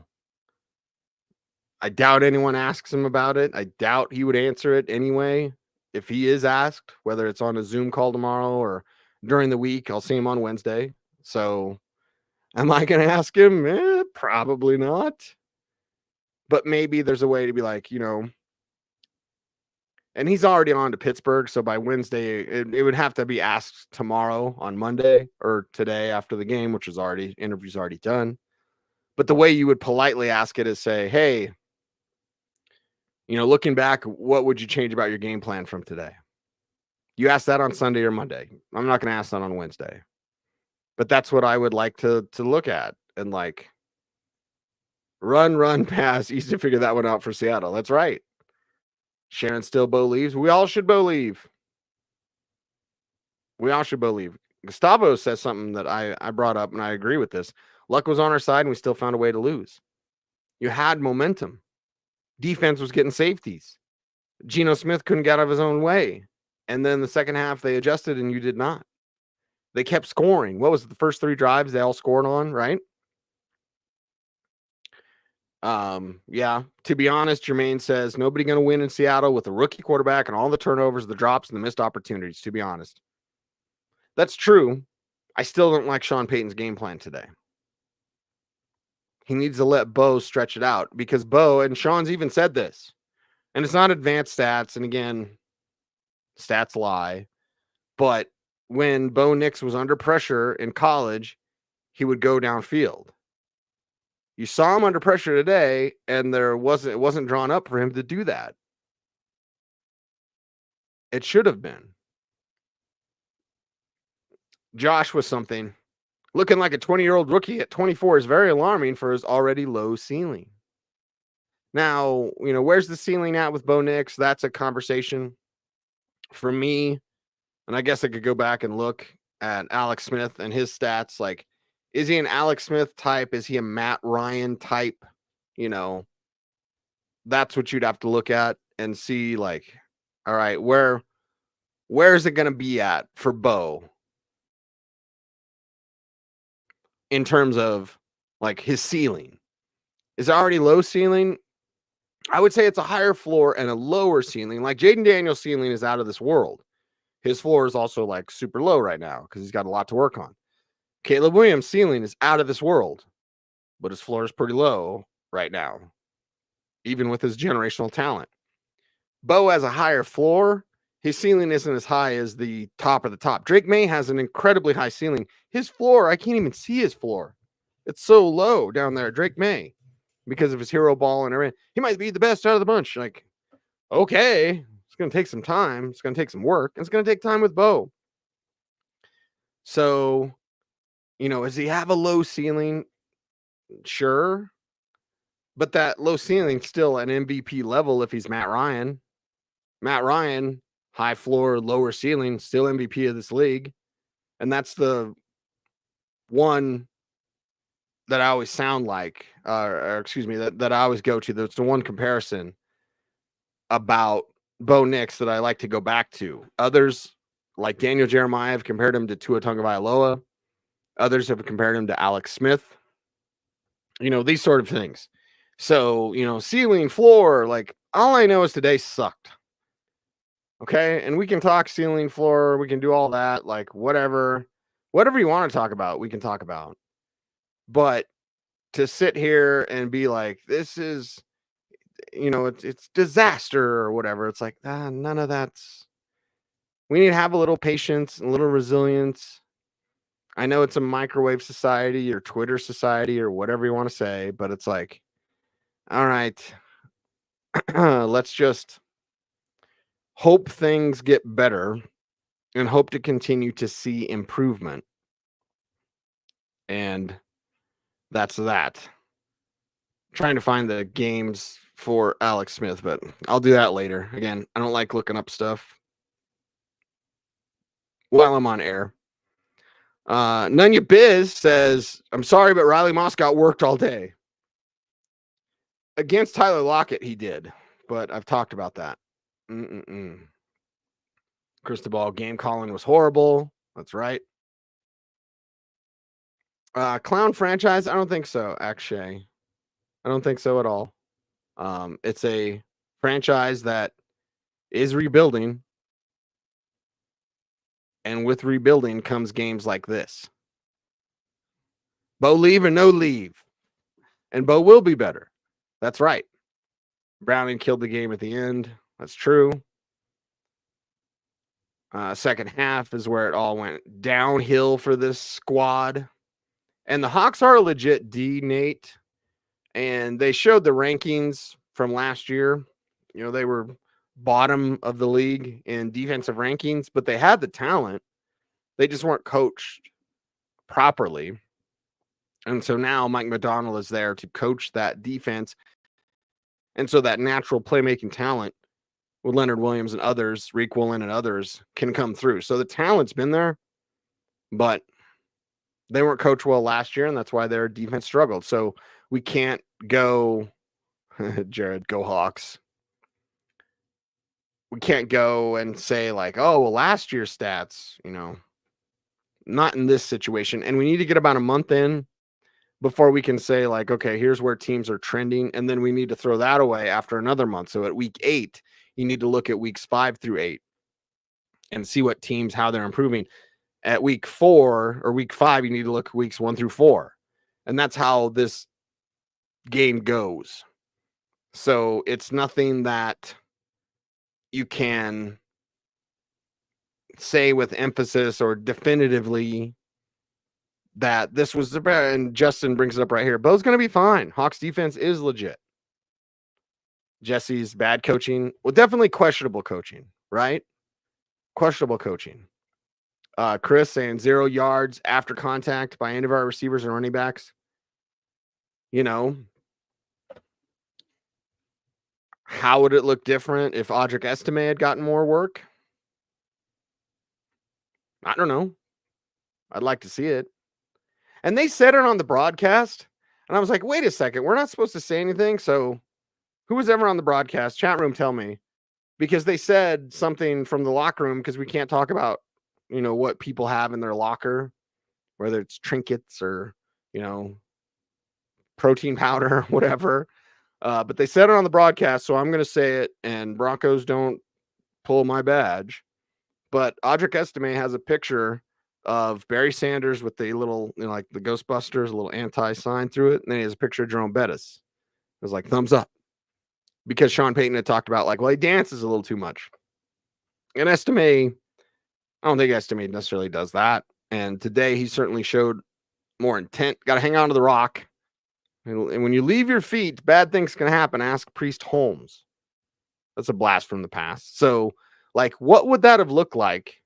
I doubt anyone asks him about it. I doubt he would answer it anyway. If he is asked, whether it's on a Zoom call tomorrow or during the week, I'll see him on Wednesday. So am I going to ask him? Probably not. But maybe there's a way to be like, you know, and he's already on to Pittsburgh. So by Wednesday, it would have to be asked tomorrow on Monday or today after the game, which is already, interview's already done. But the way you would politely ask it is say, hey, you know, looking back, what would you change about your game plan from today? You ask that on Sunday or Monday. I'm not going to ask that on Wednesday. But that's what I would like to look at and like run, pass. Easy to figure that one out for Seattle. That's right. Sharon still believes. We all should believe. We all should believe. Gustavo says something that I brought up, and I agree with this. Luck was on our side, and we still found a way to lose. You had momentum. Defense was getting safeties. Geno Smith couldn't get out of his own way. And then the second half, they adjusted, and you did not. They kept scoring. What was it, the first 3 drives they all scored on, right? Yeah. To be honest, Jermaine says nobody going to win in Seattle with a rookie quarterback and all the turnovers, the drops, and the missed opportunities, to be honest. That's true. I still don't like Sean Payton's game plan today. He needs to let Bo stretch it out because Bo, and Sean's even said this, and it's not advanced stats. And again, stats lie. But when Bo Nix was under pressure in college, he would go downfield. You saw him under pressure today, and it wasn't drawn up for him to do that. It should have been. Josh was something. Looking like a 20-year-old rookie at 24 is very alarming for his already low ceiling. Now, where's the ceiling at with Bo Nix? That's a conversation for me. And I guess I could go back and look at Alex Smith and his stats. Like, is he an Alex Smith type? Is he a Matt Ryan type? That's what you'd have to look at and see, like, all right, where is it going to be at for Bo in terms of, like, his ceiling? Is it already low ceiling? I would say it's a higher floor and a lower ceiling. Like, Jaden Daniels' ceiling is out of this world. His floor is also, like, super low right now because he's got a lot to work on. Caleb Williams' ceiling is out of this world, but his floor is pretty low right now, even with his generational talent. Bo has a higher floor. His ceiling isn't as high as the top of the top. Drake May has an incredibly high ceiling. His floor, I can't even see his floor. It's so low down there, Drake May, because of his hero ball and everything. He might be the best out of the bunch. Like, okay, it's going to take some time. It's going to take some work. And it's going to take time with Bo. So, does he have a low ceiling? Sure. But that low ceiling still an MVP level if he's Matt Ryan. Matt Ryan, high floor, lower ceiling, still MVP of this league. And that's the one that I always sound like, that I always go to. That's the one comparison about Bo Nix that I like to go back to. Others, like Daniel Jeremiah, have compared him to Tua Tagovailoa. Others have compared him to Alex Smith. These sort of things. So, ceiling, floor, like, all I know is today sucked. Okay? And we can talk ceiling, floor, we can do all that, like, whatever you want to talk about, we can talk about. But to sit here and be like, this is, it's disaster or whatever, it's like, none of that's. We need to have a little patience and a little resilience. I know it's a microwave society or Twitter society or whatever you want to say, but it's like, all right, let's just hope things get better and hope to continue to see improvement. And that's that. I'm trying to find the games for Alex Smith, but I'll do that later. Again, I don't like looking up stuff while I'm on air. Nunya Biz says, I'm sorry, but Riley Moss got worked all day. Against Tyler Lockett, he did, but I've talked about that. Cristobal game calling was horrible. That's right. Clown franchise? I don't think so, actually. I don't think so at all. It's a franchise that is rebuilding. And with rebuilding comes games like this. Bo leave or no leave. And Bo will be better. That's right. Browning killed the game at the end. That's true. Second half is where it all went downhill for this squad. And the Hawks are a legit D, Nate. And they showed the rankings from last year. They were bottom of the league in defensive rankings, but they had the talent. They just weren't coached properly. And so now Mike McDonald is there to coach that defense. And so that natural playmaking talent with Leonard Williams and others, Reek Woolen and others can come through. So the talent's been there, but they weren't coached well last year, and that's why their defense struggled. So we can't go, Jared, go Hawks. We can't go and say like, oh, well, last year's stats, not in this situation. And we need to get about a month in before we can say like, okay, here's where teams are trending. And then we need to throw that away after another month. So at week 8, you need to look at weeks 5 through 8 and see what teams, how they're improving. At week 4 or week 5, you need to look at weeks 1 through 4. And that's how this game goes. So it's nothing that you can say with emphasis or definitively that this was the best. And Justin brings it up right here. Bo's going to be fine. Hawks defense is legit. Jesse's bad coaching. Well, definitely questionable coaching, right? Questionable coaching. Chris saying 0 yards after contact by any of our receivers and running backs. How would it look different if Audric Estime had gotten more work? I don't know. I'd like to see it. And they said it on the broadcast. And I was like, wait a second. We're not supposed to say anything. So who was ever on the broadcast? Chat room, tell me. Because they said something from the locker room because we can't talk about, what people have in their locker, whether it's trinkets or, protein powder, whatever. But they said it on the broadcast, so I'm going to say it, and Broncos don't pull my badge. But Audric Estime has a picture of Barry Sanders with the little, like the Ghostbusters, a little anti-sign through it, and then he has a picture of Jerome Bettis. It was like, thumbs up. Because Sean Payton had talked about, like, well, he dances a little too much. And Estime, I don't think Estime necessarily does that. And today he certainly showed more intent. Got to hang on to the rock. And when you leave your feet, bad things can happen. Ask Priest Holmes. That's a blast from the past. So, like, what would that have looked like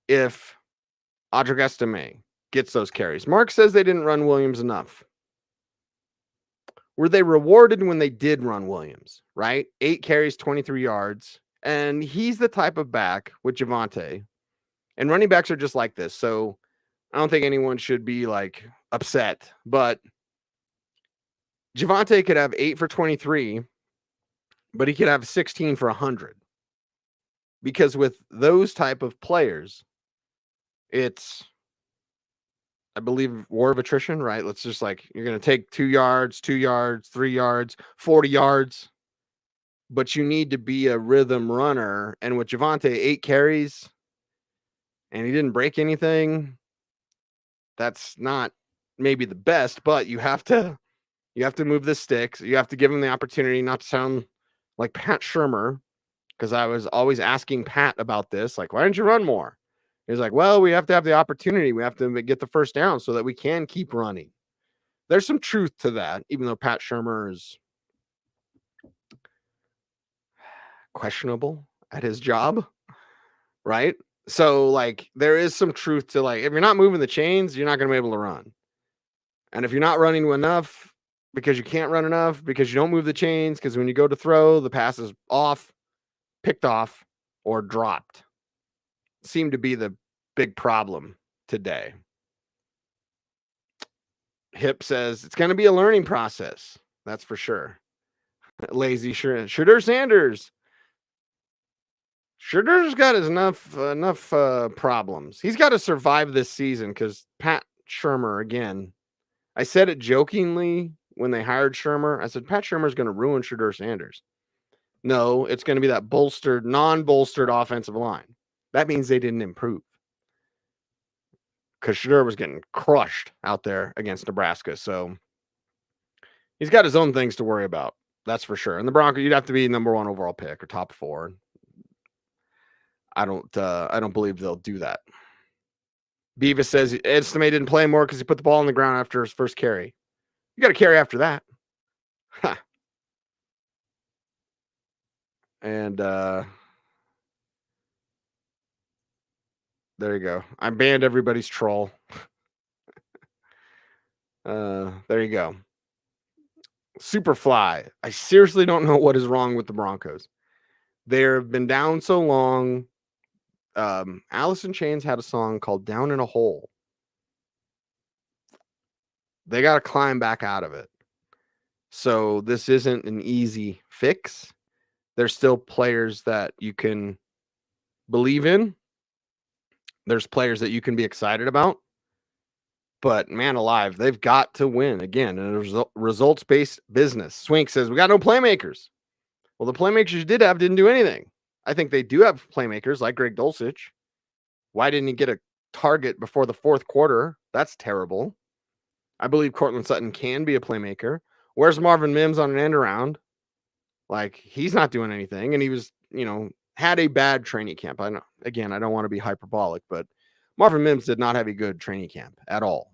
if Audric Estime gets those carries? Mark says they didn't run Williams enough. Were they rewarded when they did run Williams, right? 8 carries, 23 yards. And he's the type of back with Javonte. And running backs are just like this. So I don't think anyone should be like upset. But Javonte could have 8 for 23, but he could have 16 for 100. Because with those type of players, it's, I believe, war of attrition, right? Let's just like, you're going to take 2 yards, 2 yards, 3 yards, 40 yards. But you need to be a rhythm runner. And with Javonte, 8 carries, and he didn't break anything. That's not maybe the best, but you have to move the sticks. You have to give him the opportunity, not to sound like Pat Shurmur, because I was always asking Pat about this. Like, why didn't you run more? He's like, well, we have to have the opportunity. We have to get the first down so that we can keep running. There's some truth to that, even though Pat Shurmur is questionable at his job, right? So, like, there is some truth to, like, if you're not moving the chains, you're not going to be able to run. And if you're not running enough because you can't run enough, because you don't move the chains, because when you go to throw, the pass is off, picked off, or dropped. Seemed to be the big problem today. Hip says it's going to be a learning process. That's for sure. Lazy Shooter Sanders. Shooter's got enough problems. He's got to survive this season because Pat Shurmur, again, I said it jokingly when they hired Shurmur. I said, Pat Shurmur's going to ruin Shooter Sanders. No, it's going to be that non-bolstered offensive line. That means they didn't improve. Because Shooter was getting crushed out there against Nebraska. So he's got his own things to worry about. That's for sure. And the Broncos, you'd have to be number 1 overall pick or top 4. I don't believe they'll do that. Beavis says Estime didn't play more because he put the ball on the ground after his first carry. You got to carry after that. Huh. And there you go. I banned everybody's troll. There you go. Superfly. I seriously don't know what is wrong with the Broncos. They've been down so long. Alice in Chains had a song called Down in a Hole. They got to climb back out of it. So this isn't an easy fix. There's still players that you can believe in. There's players that you can be excited about. But man alive, they've got to win again in a results-based business. Swink says, we got no playmakers. Well, the playmakers you did have didn't do anything. I think they do have playmakers like Greg Dulcich. Why didn't he get a target before the fourth quarter? That's terrible. I believe Cortland Sutton can be a playmaker. Where's Marvin Mims on an end around? Like, he's not doing anything. And he was, had a bad training camp. I know, again, I don't want to be hyperbolic, but Marvin Mims did not have a good training camp at all.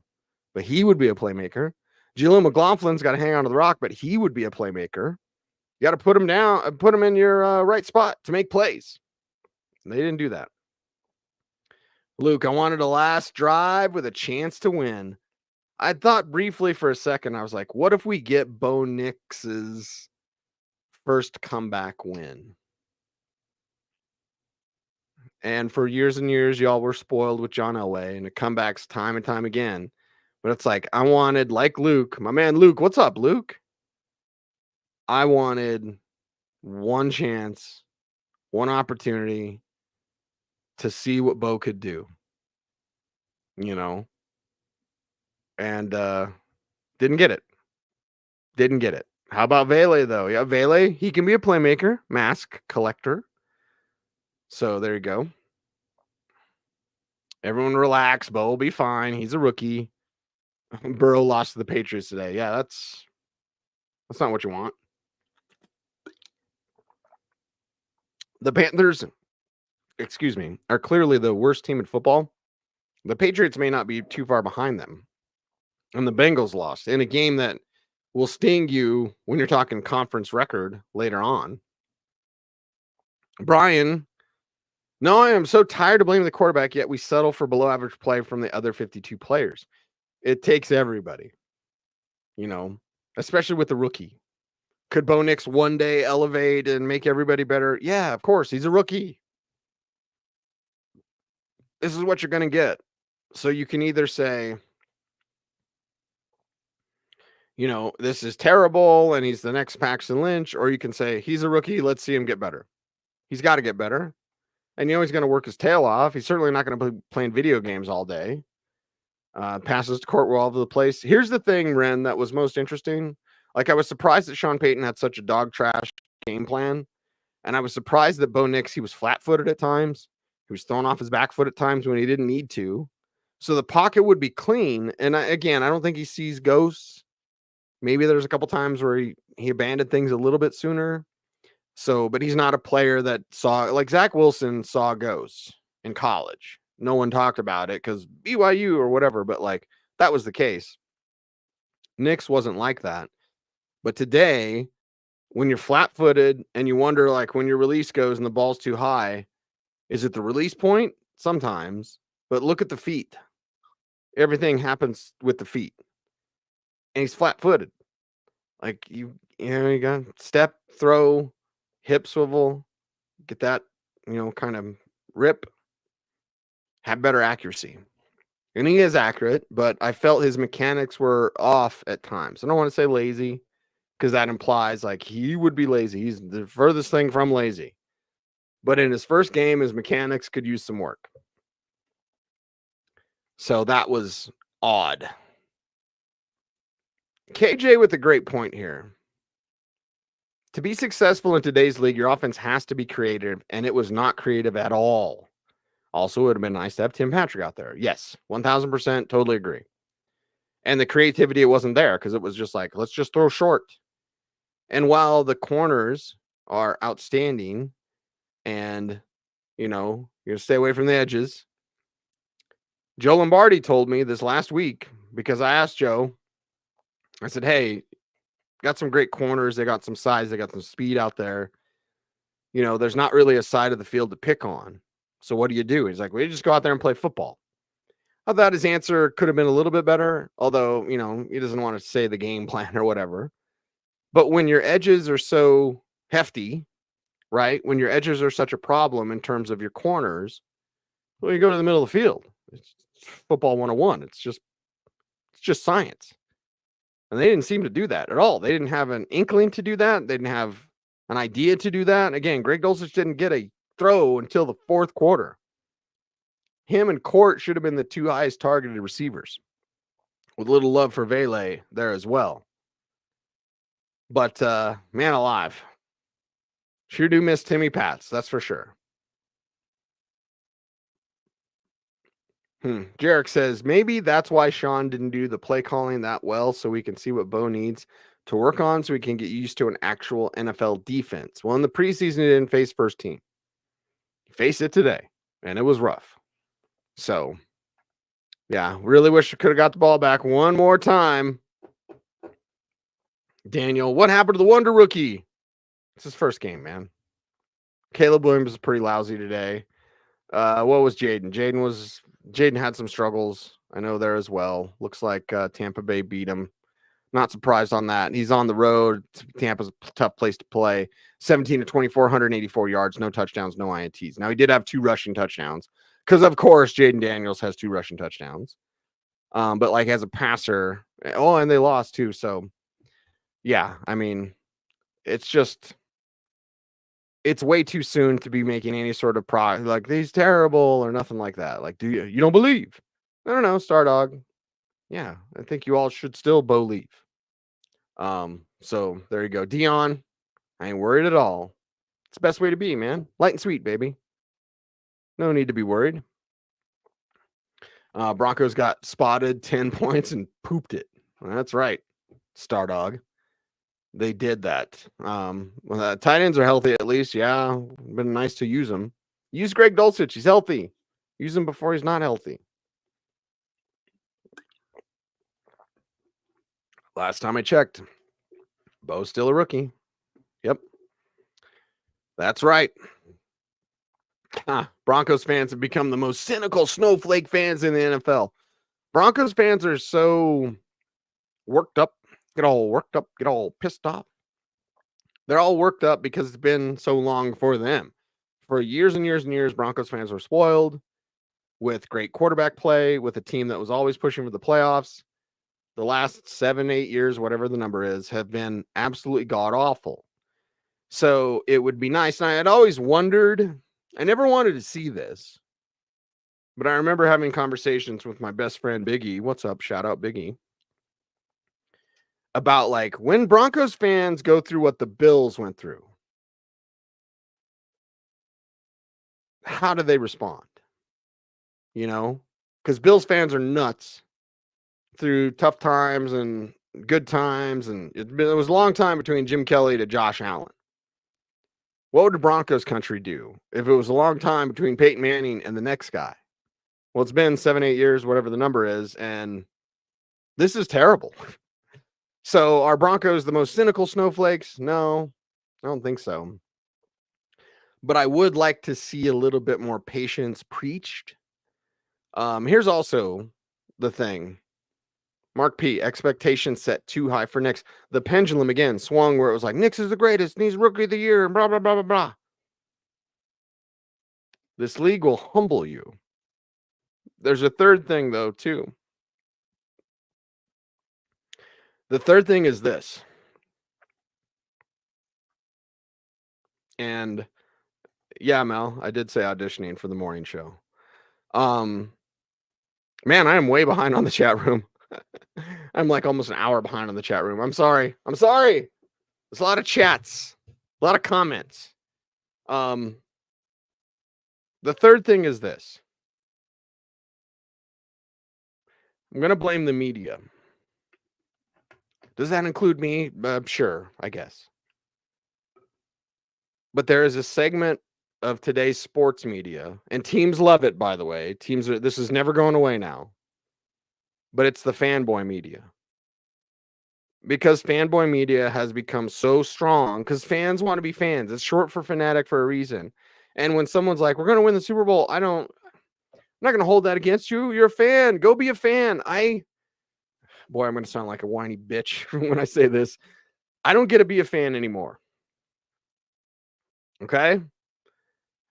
But he would be a playmaker. Jaleel McLaughlin's got to hang on to the rock, but he would be a playmaker. You got to put him down, put him in your right spot to make plays. They didn't do that. Luke, I wanted a last drive with a chance to win. I thought briefly for a second, I was like, what if we get Bo Nix's first comeback win? And for years and years, y'all were spoiled with John Elway and the comebacks time and time again. But it's like, I wanted, like Luke, my man Luke, what's up, Luke? I wanted one chance, one opportunity to see what Bo could do, and didn't get it. Didn't get it. How about Vele, though? Yeah, Vele, he can be a playmaker, mask collector. So there you go. Everyone relax. Bo will be fine. He's a rookie. Burrow lost to the Patriots today. Yeah, that's not what you want. The Panthers, are clearly the worst team in football. The Patriots may not be too far behind them. And the Bengals lost in a game that will sting you when you're talking conference record later on. Brian, no, I am so tired of blaming the quarterback, yet we settle for below average play from the other 52 players. It takes everybody, especially with the rookie. Could Bo Nix one day elevate and make everybody better? Yeah, of course. He's a rookie. This is what you're going to get. So you can either say, this is terrible and he's the next Paxton Lynch, or you can say he's a rookie. Let's see him get better. He's got to get better. And he's going to work his tail off. He's certainly not going to be playing video games all day. Passes to court all over the place. Here's the thing, Ren, that was most interesting. Like, I was surprised that Sean Payton had such a dog trash game plan. And I was surprised that Bo Nix, he was flat-footed at times. He was thrown off his back foot at times when he didn't need to. So the pocket would be clean. And I don't think he sees ghosts. Maybe there's a couple times where he abandoned things a little bit sooner. So, but he's not a player that saw, like Zach Wilson saw ghosts in college. No one talked about it because BYU or whatever, but like that was the case. Nix wasn't like that. But today, when you're flat-footed and you wonder, like, when your release goes and the ball's too high, is it the release point? Sometimes. But look at the feet. Everything happens with the feet. And he's flat-footed. Like, you got step, throw, hip swivel, get that, kind of rip, have better accuracy. And he is accurate, but I felt his mechanics were off at times. I don't want to say lazy, because that implies like he would be lazy. He's the furthest thing from lazy. But in his first game, his mechanics could use some work. So that was odd. KJ with a great point here. To be successful in today's league, your offense has to be creative, and it was not creative at all. Also, it would have been nice to have Tim Patrick out there. Yes, 1,000%, totally agree. And the creativity, it wasn't there because it was just like, let's just throw short. And while the corners are outstanding and, you stay away from the edges, Joe Lombardi told me this last week, because I asked Joe, I said, hey, got some great corners. They got some size. They got some speed out there. There's not really a side of the field to pick on. So what do you do? He's like, well, you just go out there and play football. I thought his answer could have been a little bit better, although, he doesn't want to say the game plan or whatever. But when your edges are so hefty right? When your edges are such a problem in terms of your corners, well, you go to the middle of the field. It's football 101. It's just science. And they didn't seem to do that at all. They didn't have an inkling to do that. They didn't have an idea to do that. And again, Greg Dulcich didn't get a throw until the fourth quarter. Him and Court should have been the two highest targeted receivers, with a little love for Vele there as well. But man alive, sure do miss Timmy Pats, that's for sure. Jarek says, maybe that's why Sean didn't do the play calling that well, so we can see what Bo needs to work on so we can get used to an actual NFL defense. Well, in the preseason, he didn't face first team. He faced it today, and it was rough. So, yeah, really wish I could have got the ball back one more time. Daniel, what happened to the Wonder Rookie? It's his first game, man. Caleb Williams was pretty lousy today. What was Jaden? Jaden had some struggles, I know, there as well. Looks like Tampa Bay beat him. Not surprised on that. He's on the road. Tampa's a tough place to play. 17 to 24, 184 yards, no touchdowns, no INTs. Now, he did have 2 rushing touchdowns because, of course, Jaden Daniels has 2 rushing touchdowns. But, like, as a passer, and they lost, too. So, yeah, I mean, it's way too soon to be making any sort of like he's terrible or nothing like that. Like, you don't believe? I don't know, Star Dog. Yeah, I think you all should still believe. So there you go. Dion, I ain't worried at all. It's the best way to be, man. Light and sweet, baby. No need to be worried. Broncos got spotted 10 points and pooped it. That's right, Star Dog. They did that. Tight ends are healthy at least. Yeah, been nice to use them. Use Greg Dulcich. He's healthy. Use him before he's not healthy. Last time I checked, Bo's still a rookie. Yep. That's right. Broncos fans have become the most cynical snowflake fans in the NFL. Broncos fans are so worked up, get all pissed off. They're all worked up because it's been so long for them. For years and years and years, Broncos fans were spoiled with great quarterback play, with a team that was always pushing for the playoffs. The last 7-8 years, whatever the number is, have been absolutely god-awful. So it would be nice. And I had always wondered, I never wanted to see this, but I remember having conversations with my best friend, Biggie. What's up? Shout out, Biggie. About, like, when Broncos fans go through what the Bills went through, how do they respond? You know, because Bills fans are nuts through tough times and good times. And it was a long time between Jim Kelly to Josh Allen. What would the Broncos country do if it was a long time between Peyton Manning and the next guy? Well, it's been 7-8 years, whatever the number is, and this is terrible. So are Broncos the most cynical snowflakes? No, I don't think so. But I would like to see a little bit more patience preached. Here's also the thing. Mark P, expectations set too high for Knicks. The pendulum again swung where it was like, Knicks is the greatest, and he's rookie of the year, and blah, blah, blah, blah, blah. This league will humble you. There's a third thing, though, too. The third thing is this. And yeah, Mel, I did say auditioning for the morning show. Man, I am way behind on the chat room. I'm like almost an hour behind on the chat room. I'm sorry. There's a lot of chats, a lot of comments. The third thing is this. I'm going to blame the media. Does that include me? Sure, I guess. But there is a segment of today's sports media, and teams love it, by the way. This is never going away now. But it's the fanboy media. Because fanboy media has become so strong, because fans want to be fans. It's short for fanatic for a reason. And when someone's like, we're going to win the Super Bowl, I'm not going to hold that against you. You're a fan. Go be a fan. Boy, I'm going to sound like a whiny bitch when I say this. I don't get to be a fan anymore. Okay.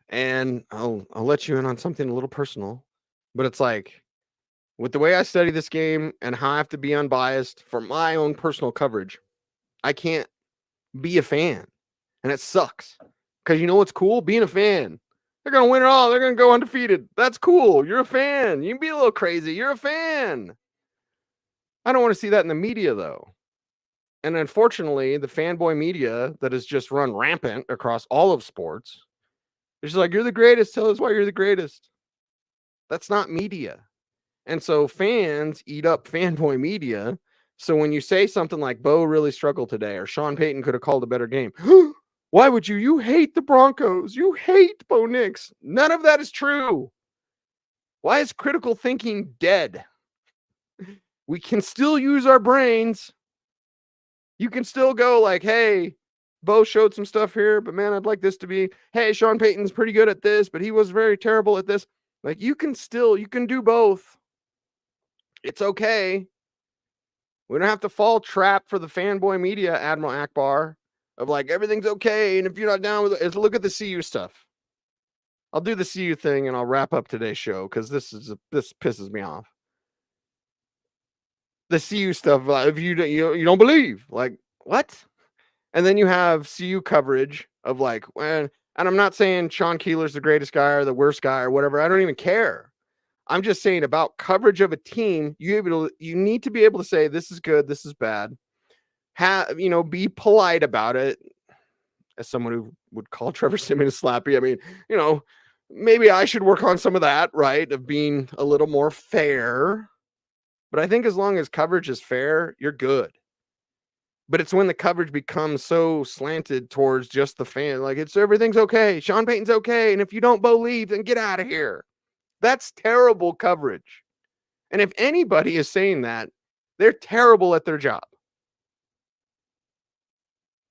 And I'll let you in on something a little personal, but it's like with the way I study this game and how I have to be unbiased for my own personal coverage, I can't be a fan. And it sucks. Because you know what's cool? Being a fan. They're going to win it all. They're going to go undefeated. That's cool. You're a fan. You can be a little crazy. You're a fan. I don't want to see that in the media, though. And unfortunately, the fanboy media that has just run rampant across all of sports, it's just like, you're the greatest. Tell us why you're the greatest. That's not media. And so fans eat up fanboy media. So when you say something like Bo really struggled today or Sean Payton could have called a better game, why would you? You hate the Broncos. You hate Bo Nix. None of that is true. Why is critical thinking dead? We can still use our brains. You can still go like, hey, Bo showed some stuff here, but man, I'd like this to be, hey, Sean Payton's pretty good at this, but he was very terrible at this. Like you can do both. It's okay. We don't have to fall trap for the fanboy media, Admiral Akbar, of like everything's okay. And if you're not down with it, look at the CU stuff. I'll do the CU thing and I'll wrap up today's show because this pisses me off. The CU stuff, if you don't believe, like what? And then you have CU coverage of like, and I'm not saying Sean Keeler's the greatest guy or the worst guy or whatever. I don't even care. I'm just saying about coverage of a team, you need to be able to say this is good, this is bad. Be polite about it. As someone who would call Trevor Siemian slappy, I mean, maybe I should work on some of that, right? Of being a little more fair. But I think as long as coverage is fair, you're good. But it's when the coverage becomes so slanted towards just the fan, like everything's okay. Sean Payton's okay. And if you don't believe, then get out of here. That's terrible coverage. And if anybody is saying that, they're terrible at their job.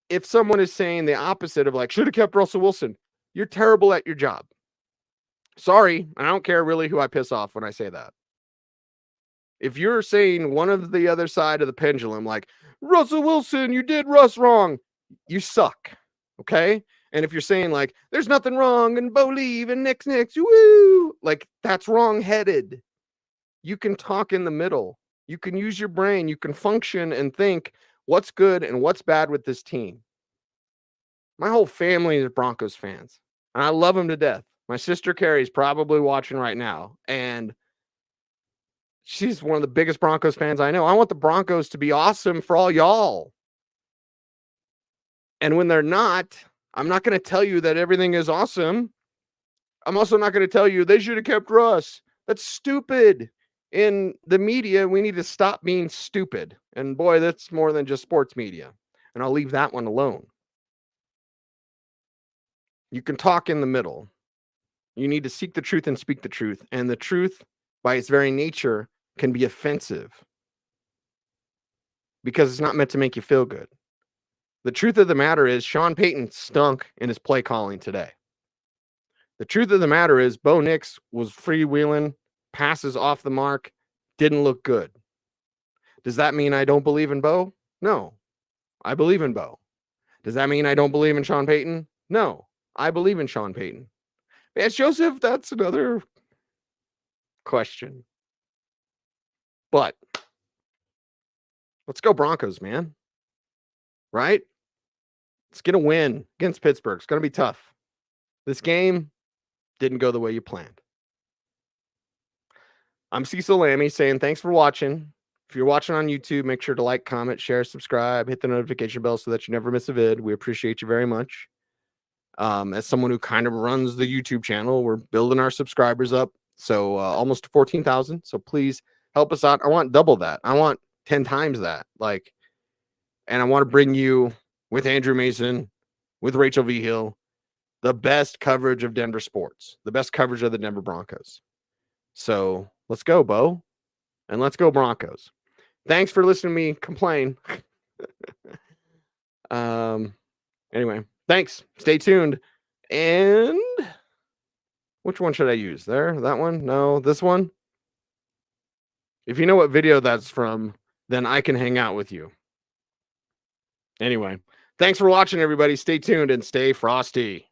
If someone is saying the opposite of like, should have kept Russell Wilson, you're terrible at your job. Sorry, I don't care really who I piss off when I say that. If you're saying one of the other side of the pendulum, like, Russell Wilson, you did Russ wrong, you suck, okay? And if you're saying like, there's nothing wrong, and Bo leave, and Nick's, woo, like, that's wrong-headed. You can talk in the middle. You can use your brain. You can function and think what's good and what's bad with this team. My whole family is Broncos fans, and I love them to death. My sister Carrie's probably watching right now, and she's one of the biggest Broncos fans I know. I want the Broncos to be awesome for all y'all. And when they're not, I'm not going to tell you that everything is awesome. I'm also not going to tell you they should have kept Russ. That's stupid. In the media, we need to stop being stupid. And boy, that's more than just sports media. And I'll leave that one alone. You can talk in the middle. You need to seek the truth and speak the truth. And the truth, by its very nature, can be offensive because it's not meant to make you feel good. The truth of the matter is Sean Payton stunk in his play calling today. The truth of the matter is Bo Nix was freewheeling, passes off the mark, didn't look good. Does that mean I don't believe in Bo? No, I believe in Bo. Does that mean I don't believe in Sean Payton? No, I believe in Sean Payton. Yes, Joseph, that's another question. But let's go Broncos, man. Right? Let's get a win against Pittsburgh. It's going to be tough. This game didn't go the way you planned. I'm Cecil Lammey saying thanks for watching. If you're watching on YouTube, make sure to like, comment, share, subscribe, hit the notification bell so that you never miss a vid. We appreciate you very much. As someone who kind of runs the YouTube channel, we're building our subscribers up. So almost 14,000. So please help us out. I want double that. I want 10 times that. And I want to bring you with Andrew Mason, with Rachel V. Hill, the best coverage of Denver sports, the best coverage of the Denver Broncos. So let's go, Bo, and let's go Broncos. Thanks for listening to me complain. Anyway, thanks. Stay tuned. And which one should I use? There? That one? No, this one? If you know what video that's from, then I can hang out with you. Anyway, thanks for watching, everybody. Stay tuned and stay frosty.